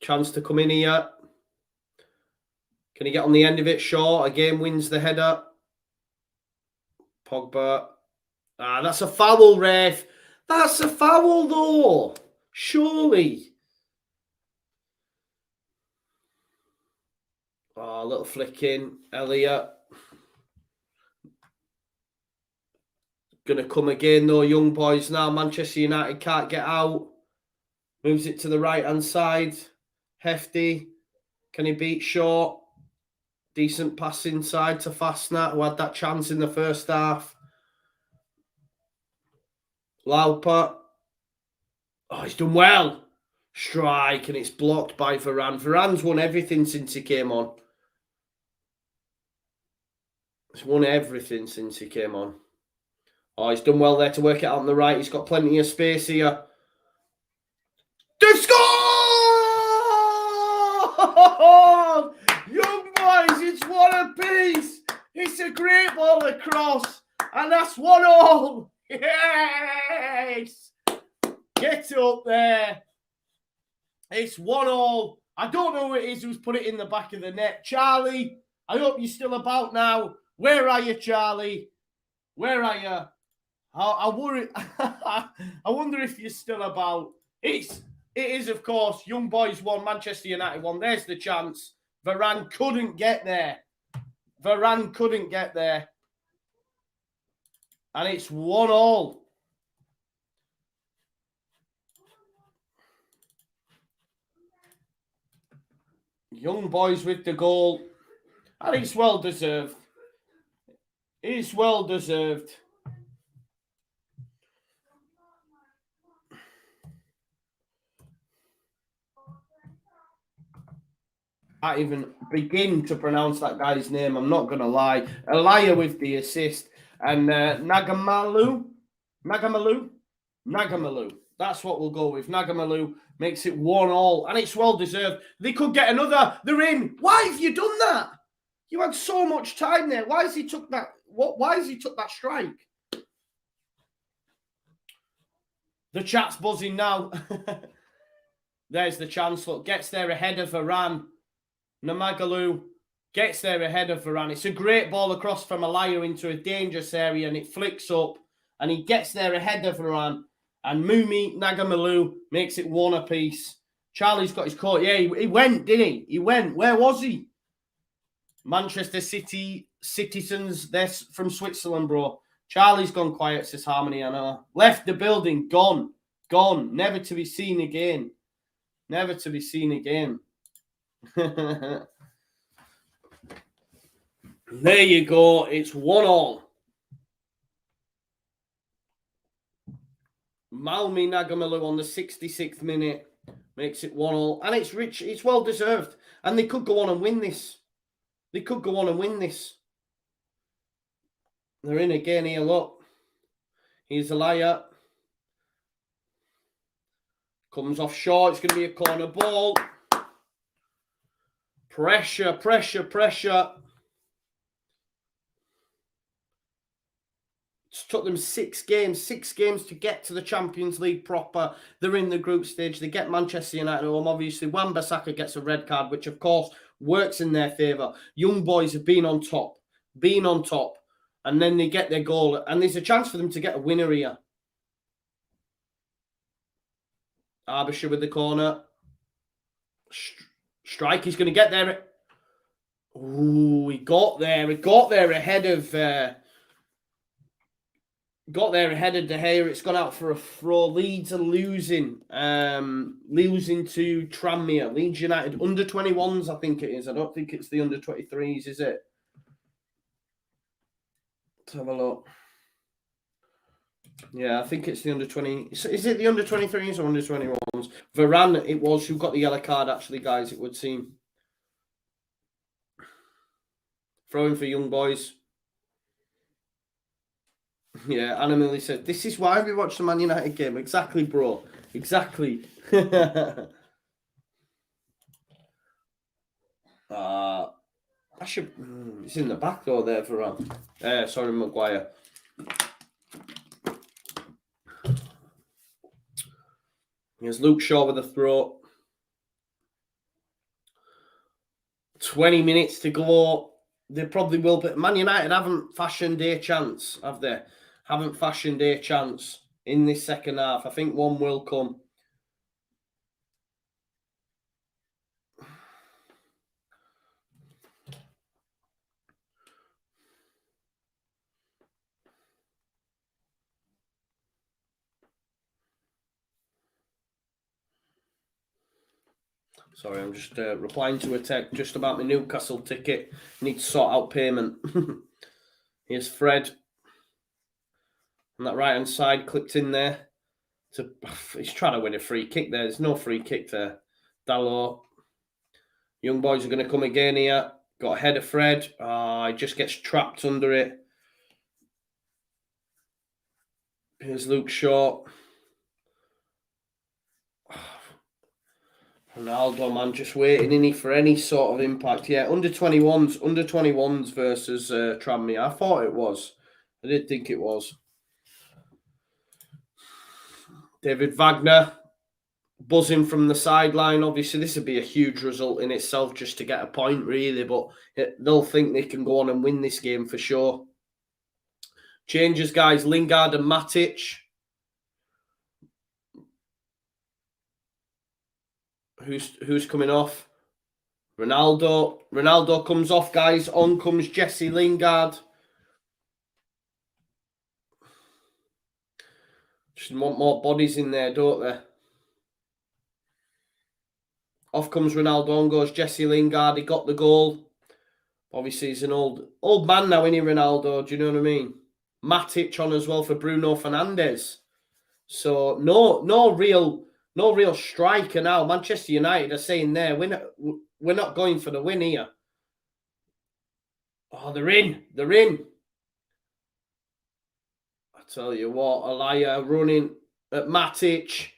Chance to come in here. Can he get on the end of it? Shaw again wins the header. Pogba. Ah, that's a foul, ref. That's a foul, though. Surely. Oh, a little flick in. Elliot. Going to come again, though. Young boys now. Manchester United can't get out. Moves it to the right-hand side. Hefty. Can he beat Shaw? Decent pass inside to Fastner, who had that chance in the first half. Lauper. Oh, he's done well. Strike, and it's blocked by Varane. Varane's won everything since he came on. He's won everything since he came on. Oh, he's done well there to work it out on the right. He's got plenty of space here. They've scored! Young boys, it's 1 apiece. It's a great ball across. And that's 1-1. Yes! Get up there. It's 1-1. I don't know who it is who's put it in the back of the net. Charlie, I hope you're still about now. Where are you, Charlie? Where are you? I worry. I wonder if you're still about. It is, of course, Young Boys 1, Manchester United 1. There's the chance. Varane couldn't get there. Varane couldn't get there. And it's 1-1. Young Boys with the goal. And it's well deserved. It's well deserved. I even begin to pronounce that guy's name. I'm not going to lie. Elia with the assist. And Nagamalu. That's what we'll go with. Nagamalu makes it 1-1. And it's well deserved. They could get another. They're in. Why have you done that? You had so much time there. Why has he took that? Why has he took that strike? The chat's buzzing now. There's the chance. Look, gets there ahead of Varane. Namagalu gets there ahead of Varane. It's a great ball across from Elia into a dangerous area, and it flicks up, and he gets there ahead of Varane. And Mumi Nagamalu makes it 1 apiece. Charlie's got his coat. Yeah, he went, didn't he? He went. Where was he? Manchester City citizens. They're from Switzerland, bro. Charlie's gone quiet, says Harmony. I know. Left the building. Gone. Gone. Never to be seen again. Never to be seen again. There you go. It's 1-1. Malmi Nagamalu on the 66th minute makes it 1-1. And it's rich. It's well deserved. And they could go on and win this. They could go on and win this. They're in again here, look. Here's Elia. Comes off short. It's going to be a corner ball. Pressure, pressure, pressure. It's took them 6 games to get to the Champions League proper. They're in the group stage. They get Manchester United home. Obviously, Wan-Bissaka gets a red card, which, of course, works in their favour. Young Boys have been on top. And then they get their goal. And there's a chance for them to get a winner here. Arbisher with the corner. Strike, he's going to get there. Ooh, he got there. He got there ahead of De Gea. It's gone out for a throw. Leeds are losing. Losing to Tranmere. Leeds United under 21s, I think it is. I don't think it's the under 23s, is it? Let's have a look. Yeah, I think it's the under 20. Is it the under 23s or under 21s? Varane, it was, who got the yellow card, actually, guys, it would seem. Throwing for Young Boys. Yeah, Anna Millie said, this is why we watch the Man United game. Exactly, bro. Exactly. I should... It's in the back door there, Varane. Sorry, Maguire. Here's Luke Shaw with a throw. 20 minutes to go. They probably will, but Man United haven't fashioned a chance, have they? Haven't fashioned a chance in this second half. I think one will come. Sorry, I'm just replying to a text just about my Newcastle ticket. Need to sort out payment. Here's Fred. On that right-hand side, clipped in there. He's trying to win a free kick there. There's no free kick there. Dalot. Young Boys are going to come again here. Got ahead of Fred. He just gets trapped under it. Here's Luke Shaw. Ronaldo, man, just waiting in for any sort of impact. Yeah, under 21s versus Tranmere. I thought it was. I did think it was. David Wagner buzzing from the sideline. Obviously, this would be a huge result in itself just to get a point, really. But they'll think they can go on and win this game for sure. Changes, guys. Lingard and Matic. Who's coming off? Ronaldo. Ronaldo comes off, guys. On comes Jesse Lingard. Just want more bodies in there, don't they? Off comes Ronaldo. On goes Jesse Lingard. He got the goal. Obviously, he's an old man now, isn't he, Ronaldo? Do you know what I mean? Matic on as well for Bruno Fernandes. So no real striker now. Manchester United are saying there, we're not going for the win here. Oh, they're in. I tell you what, Alaya running at Matic.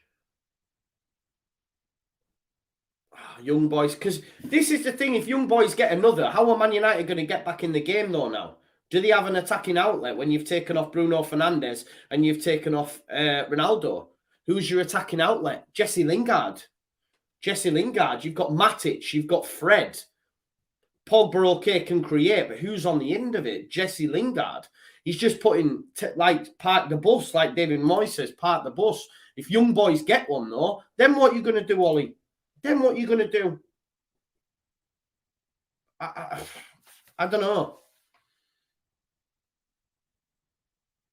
Young Boys, because this is the thing, if Young Boys get another, how are Man United going to get back in the game though now? Do they have an attacking outlet when you've taken off Bruno Fernandes and you've taken off Ronaldo? Who's your attacking outlet? Jesse Lingard. You've got Matic. You've got Fred. Pogba, okay, can create, but who's on the end of it? Jesse Lingard. He's just putting, park the bus, like David Moyes says, park the bus. If Young Boys get one, though, then what are you going to do, Ollie? Then what are you going to do? I don't know.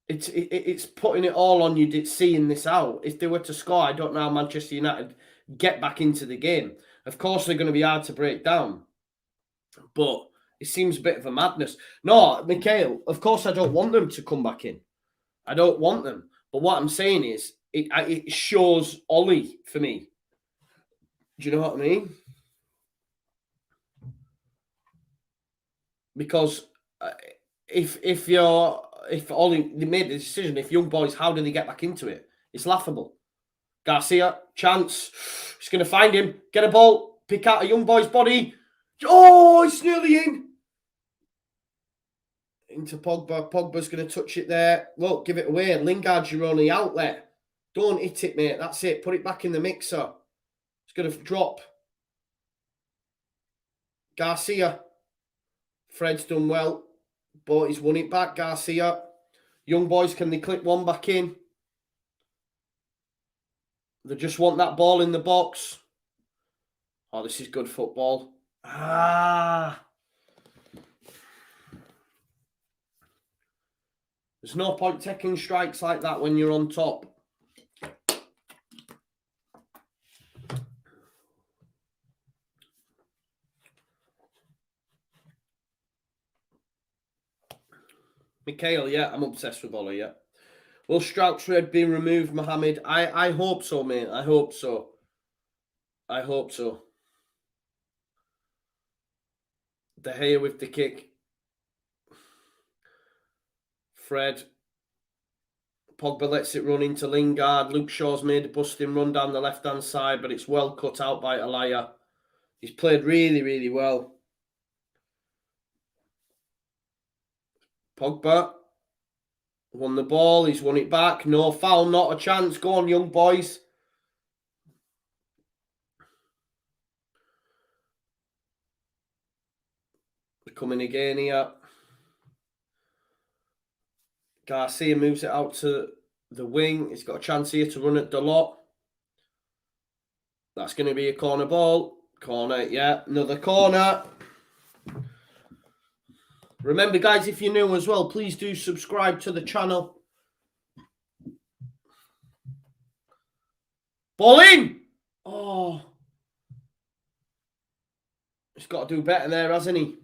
It's putting it all on you, seeing this out. If they were to score, I don't know how Manchester United get back into the game. Of course, they're going to be hard to break down. But it seems a bit of a madness. No, Mikhail, of course I don't want them to come back in. I don't want them. But what I'm saying is, it shows Ollie for me. Do you know what I mean? Because if Ollie, they made the decision, if Young Boys, how do they get back into it? It's laughable. Garcia, chance. He's going to find him. Get a ball. Pick out a young boy's body. Oh, it's nearly in. Into Pogba. Pogba's going to touch it there. Look, give it away. Lingard's your only outlet. Don't hit it, mate. That's it. Put it back in the mixer. It's going to drop. Garcia. Fred's done well, but he's won it back, Garcia. Young boys, can they clip one back in? They just want that ball in the box. Oh, this is good football. There's no point taking strikes like that when you're on top. Mikhail, yeah, I'm obsessed with Ola, yeah. Will Strout's red be removed, Mohammed? I hope so, mate. I hope so. I hope so. De Gea with the kick. Fred. Pogba lets it run into Lingard. Luke Shaw's made a busting run down the left-hand side, but it's well cut out by Alaya. He's played really, really well. Pogba won the ball. He's won it back. No foul, not a chance. Go on, young boys. They're coming again here. Garcia moves it out to the wing. He's got a chance here to run at Dalot. That's going to be a corner ball. Corner, yeah. Another corner. Remember, guys, if you're new as well, please do subscribe to the channel. Ball in! Oh. He's got to do better there, hasn't he?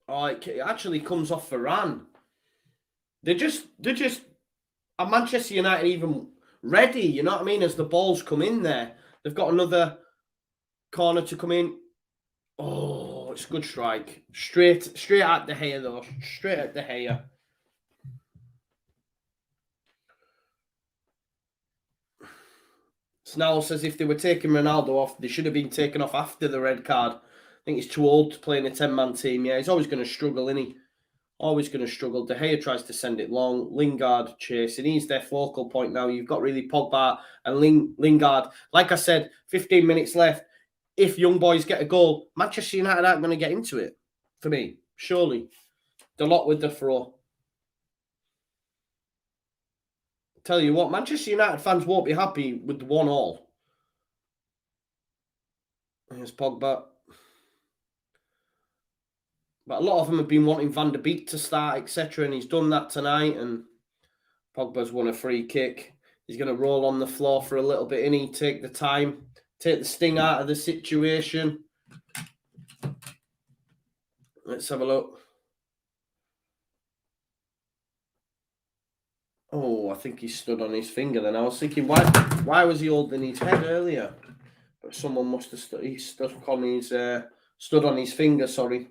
Oh, it actually comes off Varane. They're just, are Manchester United even ready? You know what I mean? As the balls come in there, they've got another corner to come in. Oh, it's a good strike. Straight at De Gea, though. Straight at De Gea. Snell says if they were taking Ronaldo off, they should have been taken off after the red card. I think he's too old to play in a 10-man team. Yeah, he's always going to struggle, isn't he? Always going to struggle. De Gea tries to send it long. Lingard chasing. He's their focal point now. You've got really Pogba and Lingard. Like I said, 15 minutes left. If young boys get a goal, Manchester United aren't going to get into it. For me, surely. Dalot with the throw. Tell you what, Manchester United fans won't be happy with the 1-1. Here's Pogba. But a lot of them have been wanting Van der Beek to start, etc. And he's done that tonight. And Pogba's won a free kick. He's going to roll on the floor for a little bit. And he take the time, take the sting out of the situation. Let's have a look. Oh, I think he stood on his finger then. I was thinking, why was he holding his head earlier? But someone must have stood on his finger, sorry.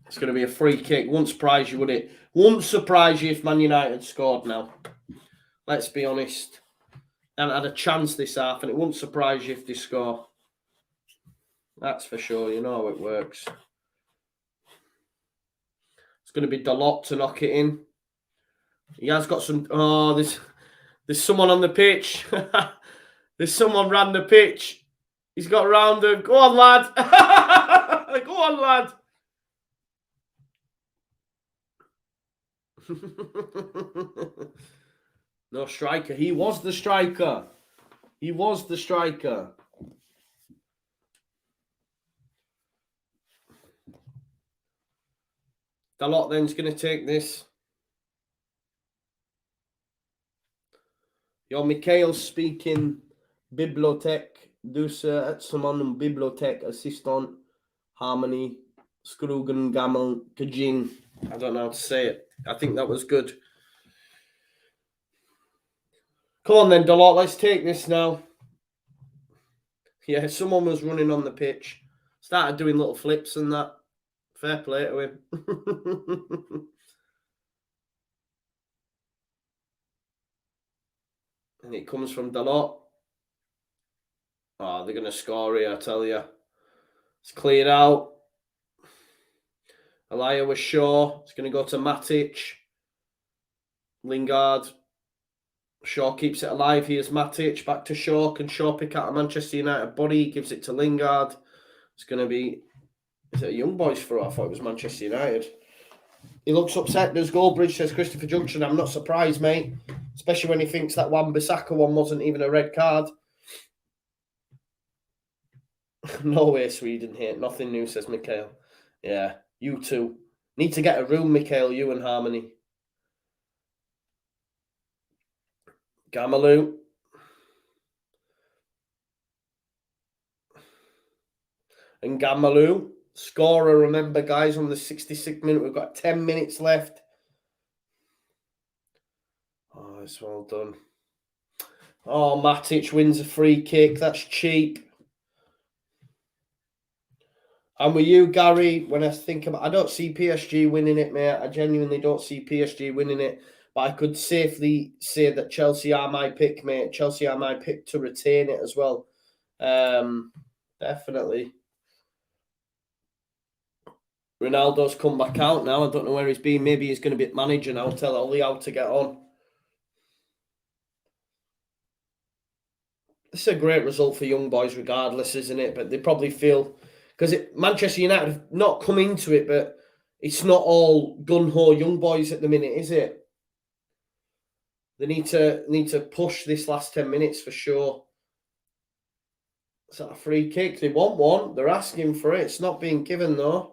It's going to be a free kick. Won't surprise you, would it? Won't surprise you if Man United scored now. Let's be honest. And had a chance this half, and it won't surprise you if they score. That's for sure. You know how it works. It's going to be Dalot to knock it in. He has got some... Oh, there's someone on the pitch. There's someone ran the pitch. He's got around him. Go on, lad. Go on, lad. No striker. He was the striker. He was the striker. Dalot then's going to take this. Your Mikhail speaking bibliothèque, dus someone in bibliothèque assistant, harmony, skrugen gammel kajin. I don't know how to say it. I think that was good. Come on then, Dalot, let's take this now. Yeah, someone was running on the pitch. Started doing little flips and that. Fair play to him. And it comes from Dalot. Oh, they're going to score here, I tell you. It's cleared out. Elia was Shaw. It's going to go to Matic. Lingard. Shaw keeps it alive. Here's Matic. Back to Shaw. Can Shaw pick out a Manchester United body? He gives it to Lingard. It's going to be... Is it a young boys throw? I thought it was Manchester United. He looks upset. There's Goldbridge, says Christopher Junction. I'm not surprised, mate. Especially when he thinks that Wan-Bissaka one wasn't even a red card. No way, Sweden here. Nothing new, says Mikhail. Yeah, you too. Need to get a room, Mikhail, you and Harmony. Gamalu. And Gamalu. Scorer, remember, guys, on the 66th minute. We've got 10 minutes left. Oh, it's well done. Oh, Matic wins a free kick. That's cheap. And with you, Gary, when I think about... I don't see PSG winning it, mate. I genuinely don't see PSG winning it. But I could safely say that Chelsea are my pick, mate. Chelsea are my pick to retain it as well. Definitely. Ronaldo's come back out now. I don't know where he's been. Maybe he's going to be manager now. Tell Oli how to get on. This is a great result for young boys regardless, isn't it? But they probably feel... Because Manchester United have not come into it, but it's not all gun-ho young boys at the minute, is it? They need to push this last 10 minutes for sure. Is that a free kick? They want one. They're asking for it. It's not being given, though.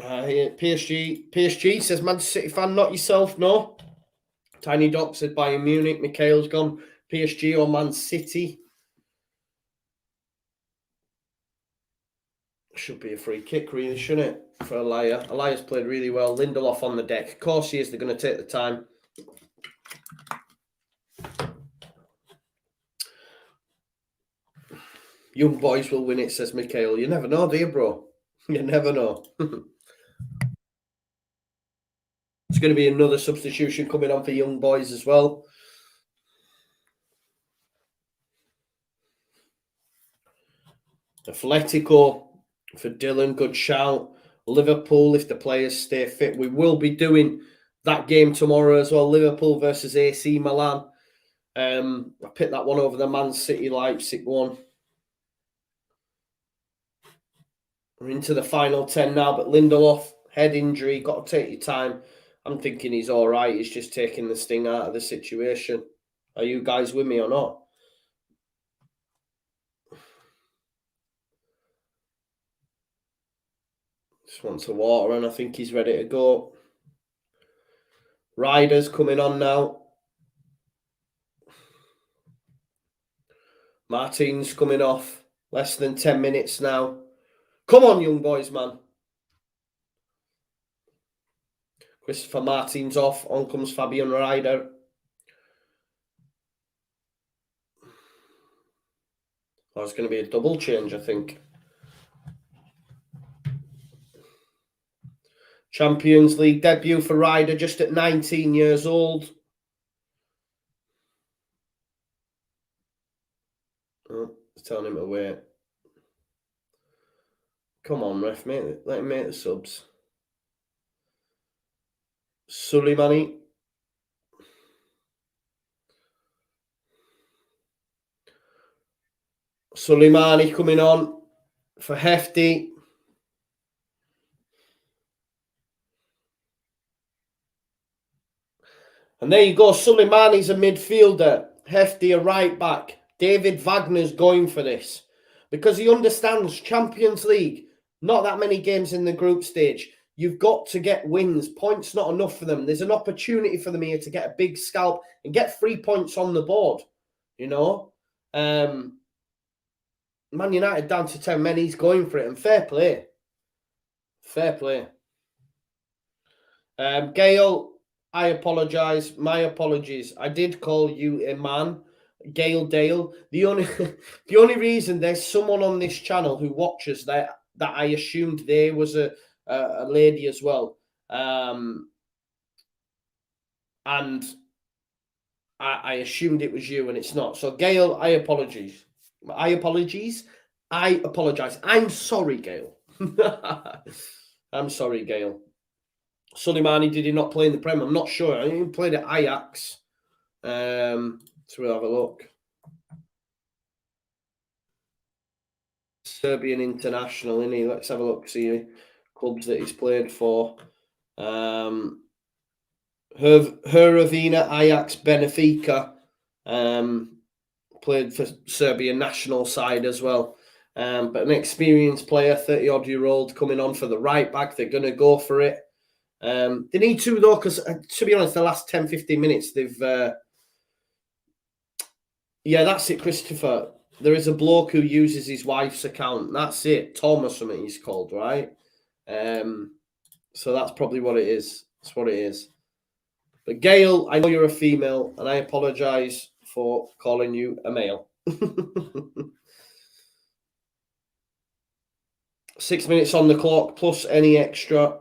PSG says, Manchester City fan, not yourself, no. Tiny Doc said Bayern Munich. Mikhail's gone. PSG or Man City. Should be a free kick, really, shouldn't it? For Elia. Elia's played really well. Lindelof on the deck. Of course he is. They're going to take the time. Young boys will win it, says Mikhail. You never know, do you, bro? You never know. It's going to be another substitution coming on for young boys as well. Atletico for Dylan, good shout. Liverpool, if the players stay fit. We will be doing that game tomorrow as well. Liverpool versus AC Milan. I picked that one over the Man City Leipzig one. We're into the final 10 now, but Lindelof, head injury, got to take your time. I'm thinking he's all right. He's just taking the sting out of the situation. Are you guys with me or not? Just wants a water and I think he's ready to go. Ryder's coming on now. Martin's coming off. Less than 10 minutes now. Come on, young boys, man. Christopher Martin's off. On comes Fabian Ryder. Oh, it's going to be a double change, I think. Champions League debut for Ryder, just at 19 years old. Oh, it's telling him to wait. Come on, ref, mate. Let him make the subs. Suleimani. Suleimani coming on for Hefty. And there you go. Suleimani's a midfielder. Hefty a right back. David Wagner's going for this. Because he understands Champions League. Not that many games in the group stage. You've got to get wins. Points not enough for them. There's an opportunity for them here to get a big scalp and get 3 points on the board. You know? Man United down to 10 men. He's going for it. And fair play. Fair play. Gail, I apologise. My apologies. I did call you a man. Gail Dale. The only reason there's someone on this channel who watches that that I assumed there was a lady as well. And I assumed it was you, and it's not. So, Gail, I apologize. I apologize. I'm sorry, Gail. I'm sorry, Gail. Soleimani, did he not play in the Prem? I'm not sure. I think he played at Ajax. So we'll have a look. Serbian international, isn't he? Let's have a look, see clubs that he's played for. Hervina, Ajax, Benfica. Played for Serbian national side as well. But an experienced player, 30-odd-year-old, coming on for the right back. They're going to go for it. They need to, though, because to be honest, the last 10, 15 minutes, they've... Yeah, that's it, Christopher. There is a bloke who uses his wife's account. That's it. Tom or something he's called, right? So that's probably what it is. That's what it is. But Gail, I know you're a female, and I apologise for calling you a male. 6 minutes on the clock, plus any extra.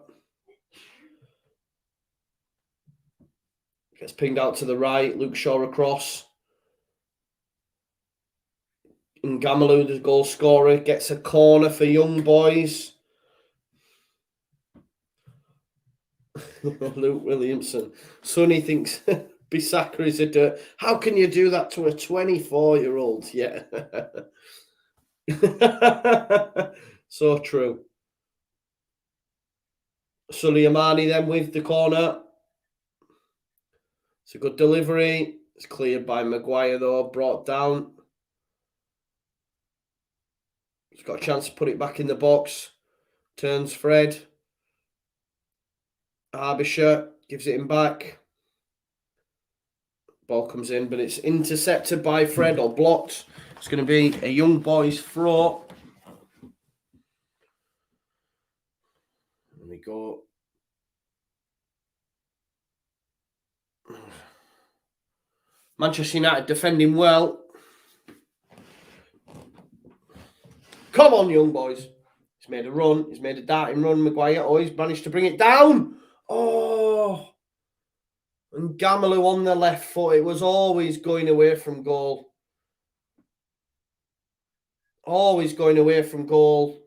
Gets pinged out to the right. Luke Shaw across. And Gamalu, the goal scorer, gets a corner for Young Boys. Luke Williamson. Sonny thinks Bissaka is a dirt. How can you do that to a 24-year-old? Yeah. So true. Soleimani then with the corner. It's a good delivery. It's cleared by Maguire, though, brought down. He's got a chance to put it back in the box. Turns Fred. Arbisher gives it him back. Ball comes in, but it's intercepted by Fred or blocked. It's going to be a Young Boys throw. There we go. Manchester United defending well. Come on, Young Boys. He's made a run. He's made a darting run, Maguire. Oh, he's managed to bring it down. Oh. And Gamalu on the left foot. It was always going away from goal. Always going away from goal.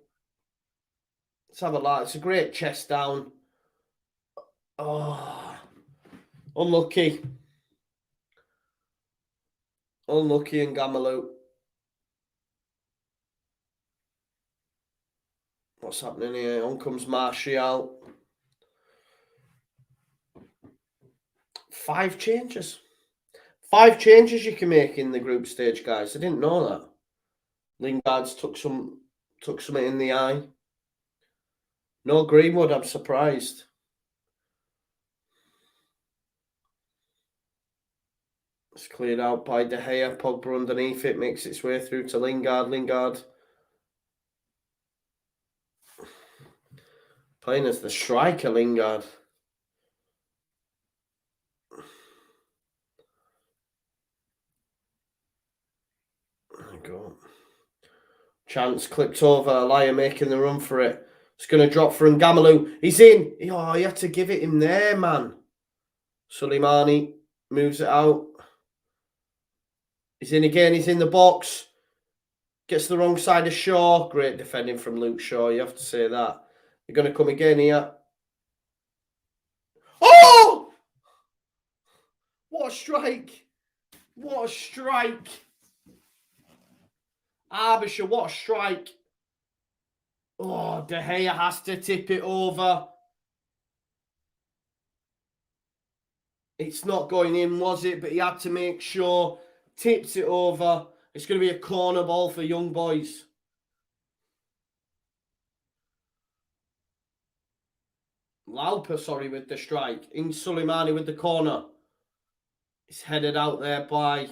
Let's have a look. It's a great chest down. Oh. Unlucky. Unlucky in Gamalu. What's happening here? On comes Martial. 5 changes. 5 changes you can make in the group stage, guys. I didn't know that. Lingard's took something in the eye. No Greenwood, I'm surprised. It's cleared out by De Gea. Pogba underneath it, makes its way through to Lingard. Lingard playing as the striker, Lingard. There we go. Chance clipped over. Alaya making the run for it. It's going to drop for Ngamalu. He's in. Oh, he had to give it him there, man. Soleimani moves it out. He's in again. He's in the box. Gets the wrong side of Shaw. Great defending from Luke Shaw. You have to say that. They're going to come again here. Oh! What a strike. What a strike. Arbisher, what a strike. Oh, De Gea has to tip it over. It's not going in, was it? But he had to make sure. Tips it over. It's going to be a corner ball for Young Boys. Lauper, sorry, with the strike. In Soleimani with the corner. It's headed out there by, I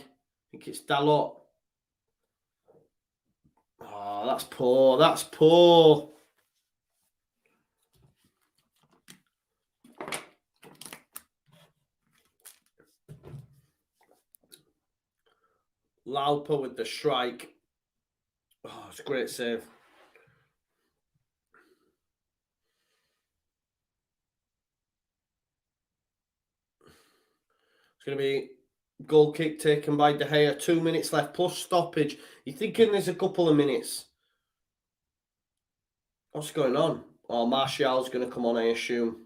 think it's Dalot. Oh, that's poor. That's poor. Lauper with the strike. Oh, it's a great save. It's going to be goal kick taken by De Gea. 2 minutes left plus stoppage. You're thinking there's a couple of minutes. What's going on? Oh, Martial's going to come on, I assume.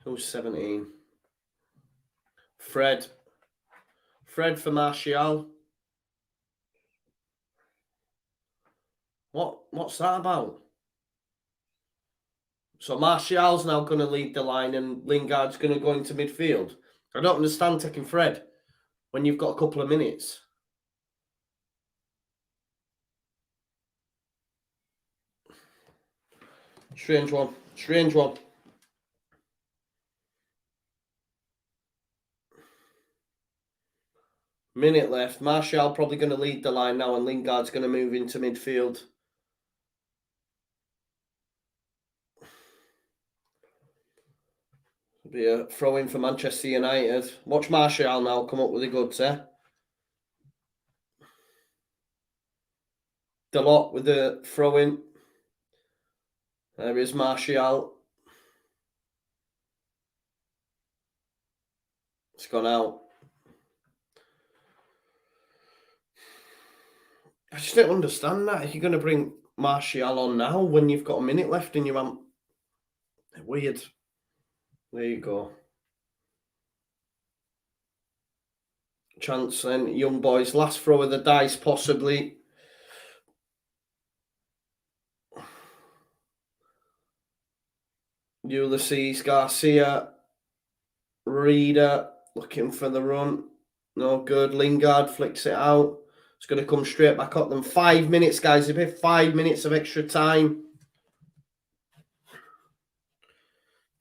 Who's 17? Fred. Fred for Martial. What's that about? So Martial's now going to lead the line and Lingard's going to go into midfield. I don't understand taking Fred when you've got a couple of minutes. Strange one. Strange one. Minute left. Martial probably going to lead the line now and Lingard's going to move into midfield. It'll be a throw-in for Manchester United. Watch Martial now come up with the goods, eh? Dalot with the throw-in. There is Martial. It's gone out. I just don't understand that. If you're going to bring Martial on now when you've got a minute left in your hand. Weird. There you go. Chance then, young boys. Last throw of the dice, possibly. Ulysses, Garcia, Reader, looking for the run. No good. Lingard flicks it out. It's going to come straight back up them. 5 minutes, guys. It'll be 5 minutes of extra time.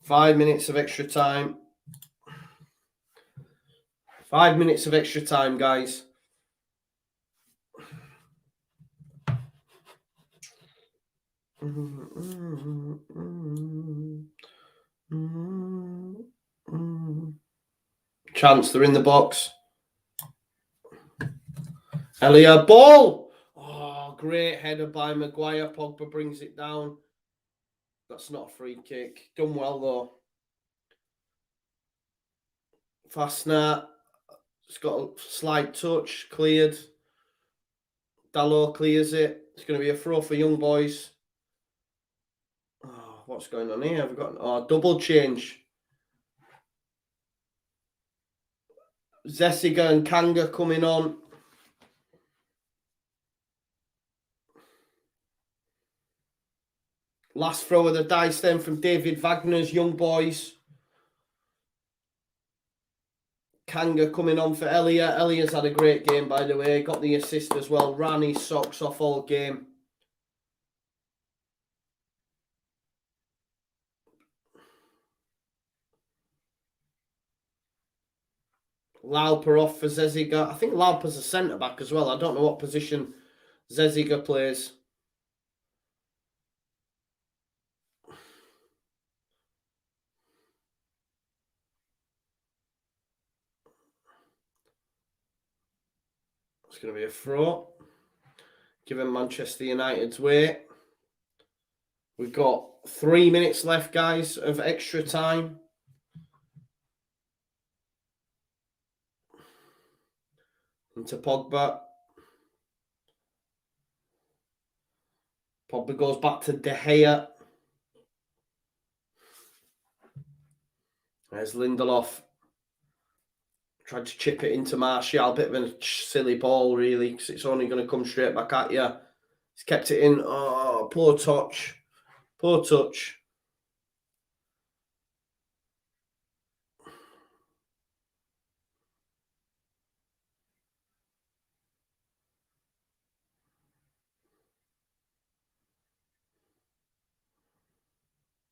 5 minutes of extra time. 5 minutes of extra time, guys. Chance, they're in the box. Elia, ball! Oh, great header by Maguire. Pogba brings it down. That's not a free kick. Done well, though. Fastner. It's got a slight touch. Cleared. Dalot clears it. It's going to be a throw for young boys. Oh, what's going on here? We've got double change. Zesiga and Kanga coming on. Last throw of the dice then from David Wagner's young boys. Kanga coming on for Elia. Elia's had a great game, by the way. Got the assist as well. Ran his socks off all game. Lauper off for Zesiga. I think Lauper's a centre-back as well. I don't know what position Zesiga plays. It's going to be a throw. Given Manchester United's way. We've got 3 minutes left, guys, of extra time. Into Pogba. Pogba goes back to De Gea. There's Lindelof. Tried to chip it into Martial. Bit of a silly ball, really, because it's only going to come straight back at you. He's kept it in. Oh, poor touch. Poor touch.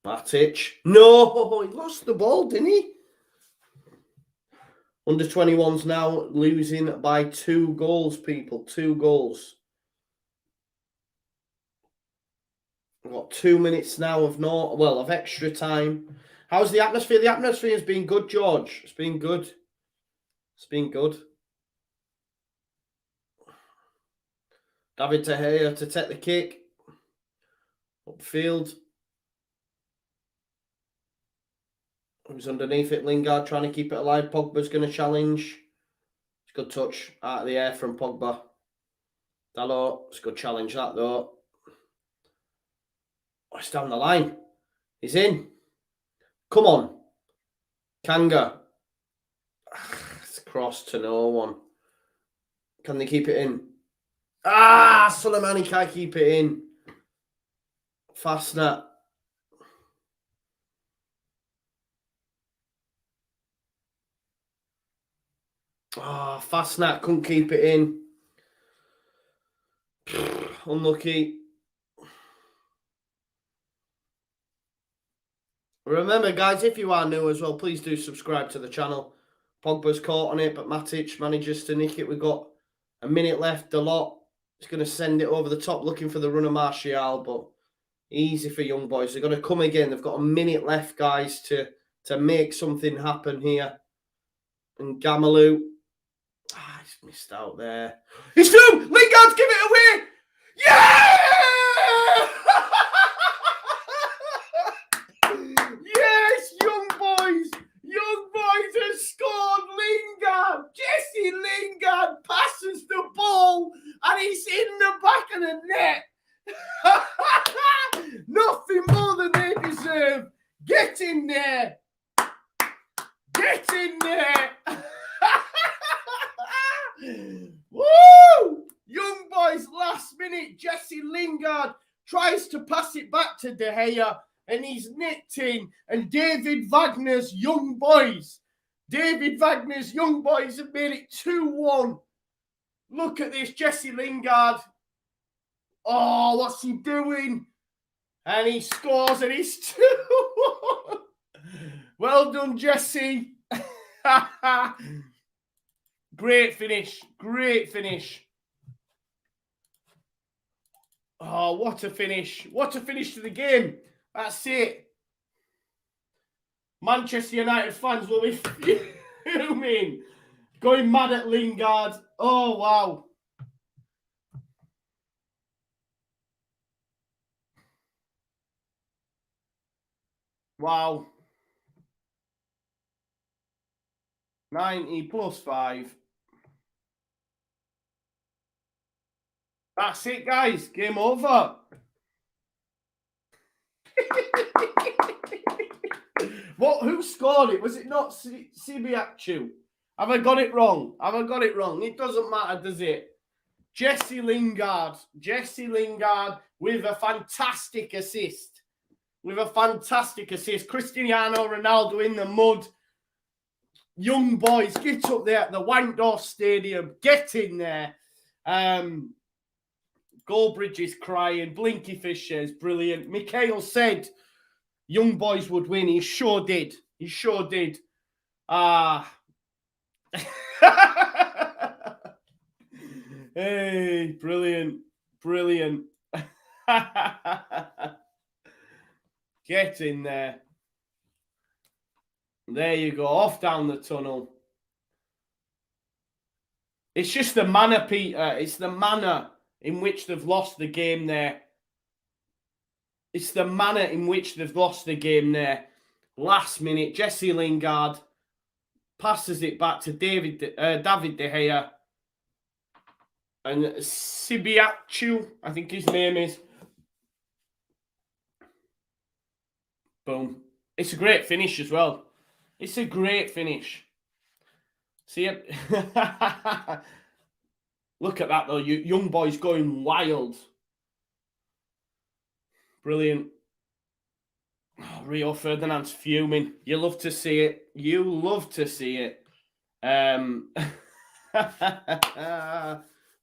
Matic. No, he lost the ball, didn't he? Under 21s now losing by 2 goals, people. 2 goals. We've got 2 minutes now of extra time. How's the atmosphere? The atmosphere has been good, George. It's been good. It's been good. David De Gea to take the kick. Upfield. Who's underneath it? Lingard trying to keep it alive. Pogba's going to challenge. It's a good touch out of the air from Pogba. Dalot, it's a good challenge that though. Oh, it's down the line. He's in. Come on. Kanga. It's crossed to no one. Can they keep it in? Soleimani can't keep it in. Fastnet. Fastnet couldn't keep it in. Unlucky. Remember, guys, if you are new as well, please do subscribe to the channel. Pogba's caught on it, but Matic manages to nick it. We've got a minute left. Dalot is going to send it over the top, looking for the run of Martial, but easy for young boys. They're going to come again. They've got a minute left, guys, to make something happen here. And Gamalu, he's missed out there. He's through! Lingard's give it away! Yeah! Yes, young boys! Young boys have scored. Lingard! Jesse Lingard passes the ball and he's in the back of the net. Nothing more than they deserve. Get in there. Get in there. Woo! Young boys, last minute. Jesse Lingard tries to pass it back to De Gea and he's nicked in. And David Wagner's young boys. David Wagner's young boys have made it 2-1. Look at this, Jesse Lingard. Oh, what's he doing? And he scores and he's 2-1. Well done, Jesse. Great finish. Great finish. Oh, what a finish. What a finish to the game. That's it. Manchester United fans will be fuming. Going mad at Lingard. Oh, wow. Wow. 90 plus 5. That's it, guys. Game over. What? Who scored it? Was it not Sibiachu? Have I got it wrong? Have I got it wrong? It doesn't matter, does it? Jesse Lingard. Jesse Lingard with a fantastic assist. With a fantastic assist. Cristiano Ronaldo in the mud. Young boys, get up there at the Wankdorf Stadium. Get in there. Goldbridge is crying. Blinky Fisher is brilliant. Mikhail said young boys would win. He sure did. He sure did. Hey, brilliant. Brilliant. Get in there. There you go. Off down the tunnel. It's just the manner, Peter. It's the manner in which they've lost the game there. It's the manner in which they've lost the game there. Last minute, Jesse Lingard passes it back to David De Gea. And Sibiachu, I think his name is. Boom. It's a great finish as well. It's a great finish. See it? Look at that, though. You young boys going wild. Brilliant. Oh, Rio Ferdinand's fuming. You love to see it. You love to see it.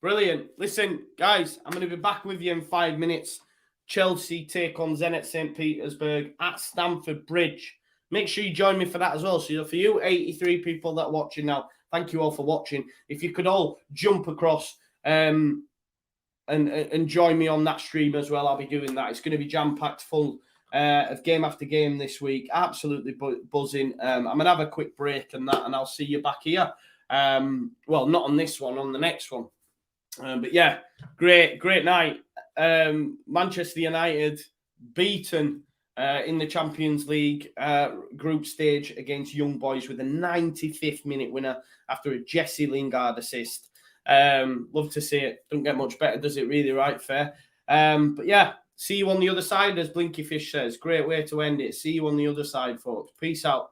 Brilliant. Listen, guys, I'm going to be back with you in 5 minutes. Chelsea take on Zenit St. Petersburg at Stamford Bridge. Make sure you join me for that as well. So for you 83 people that are watching now, thank you all for watching. If you could all jump across and join me on that stream as well, I'll be doing that. It's going to be jam-packed full of game after game this week. Absolutely buzzing. I'm going to have a quick break and that, and I'll see you back here. Well, not on this one, on the next one. But yeah, great night. Manchester United beaten in the Champions League group stage against Young Boys with a 95th minute winner after a Jesse Lingard assist. Love to see it. Don't get much better, does it really, right? Fair. But yeah, see you on the other side, as Blinky Fish says. Great way to end it. See you on the other side, folks. Peace out.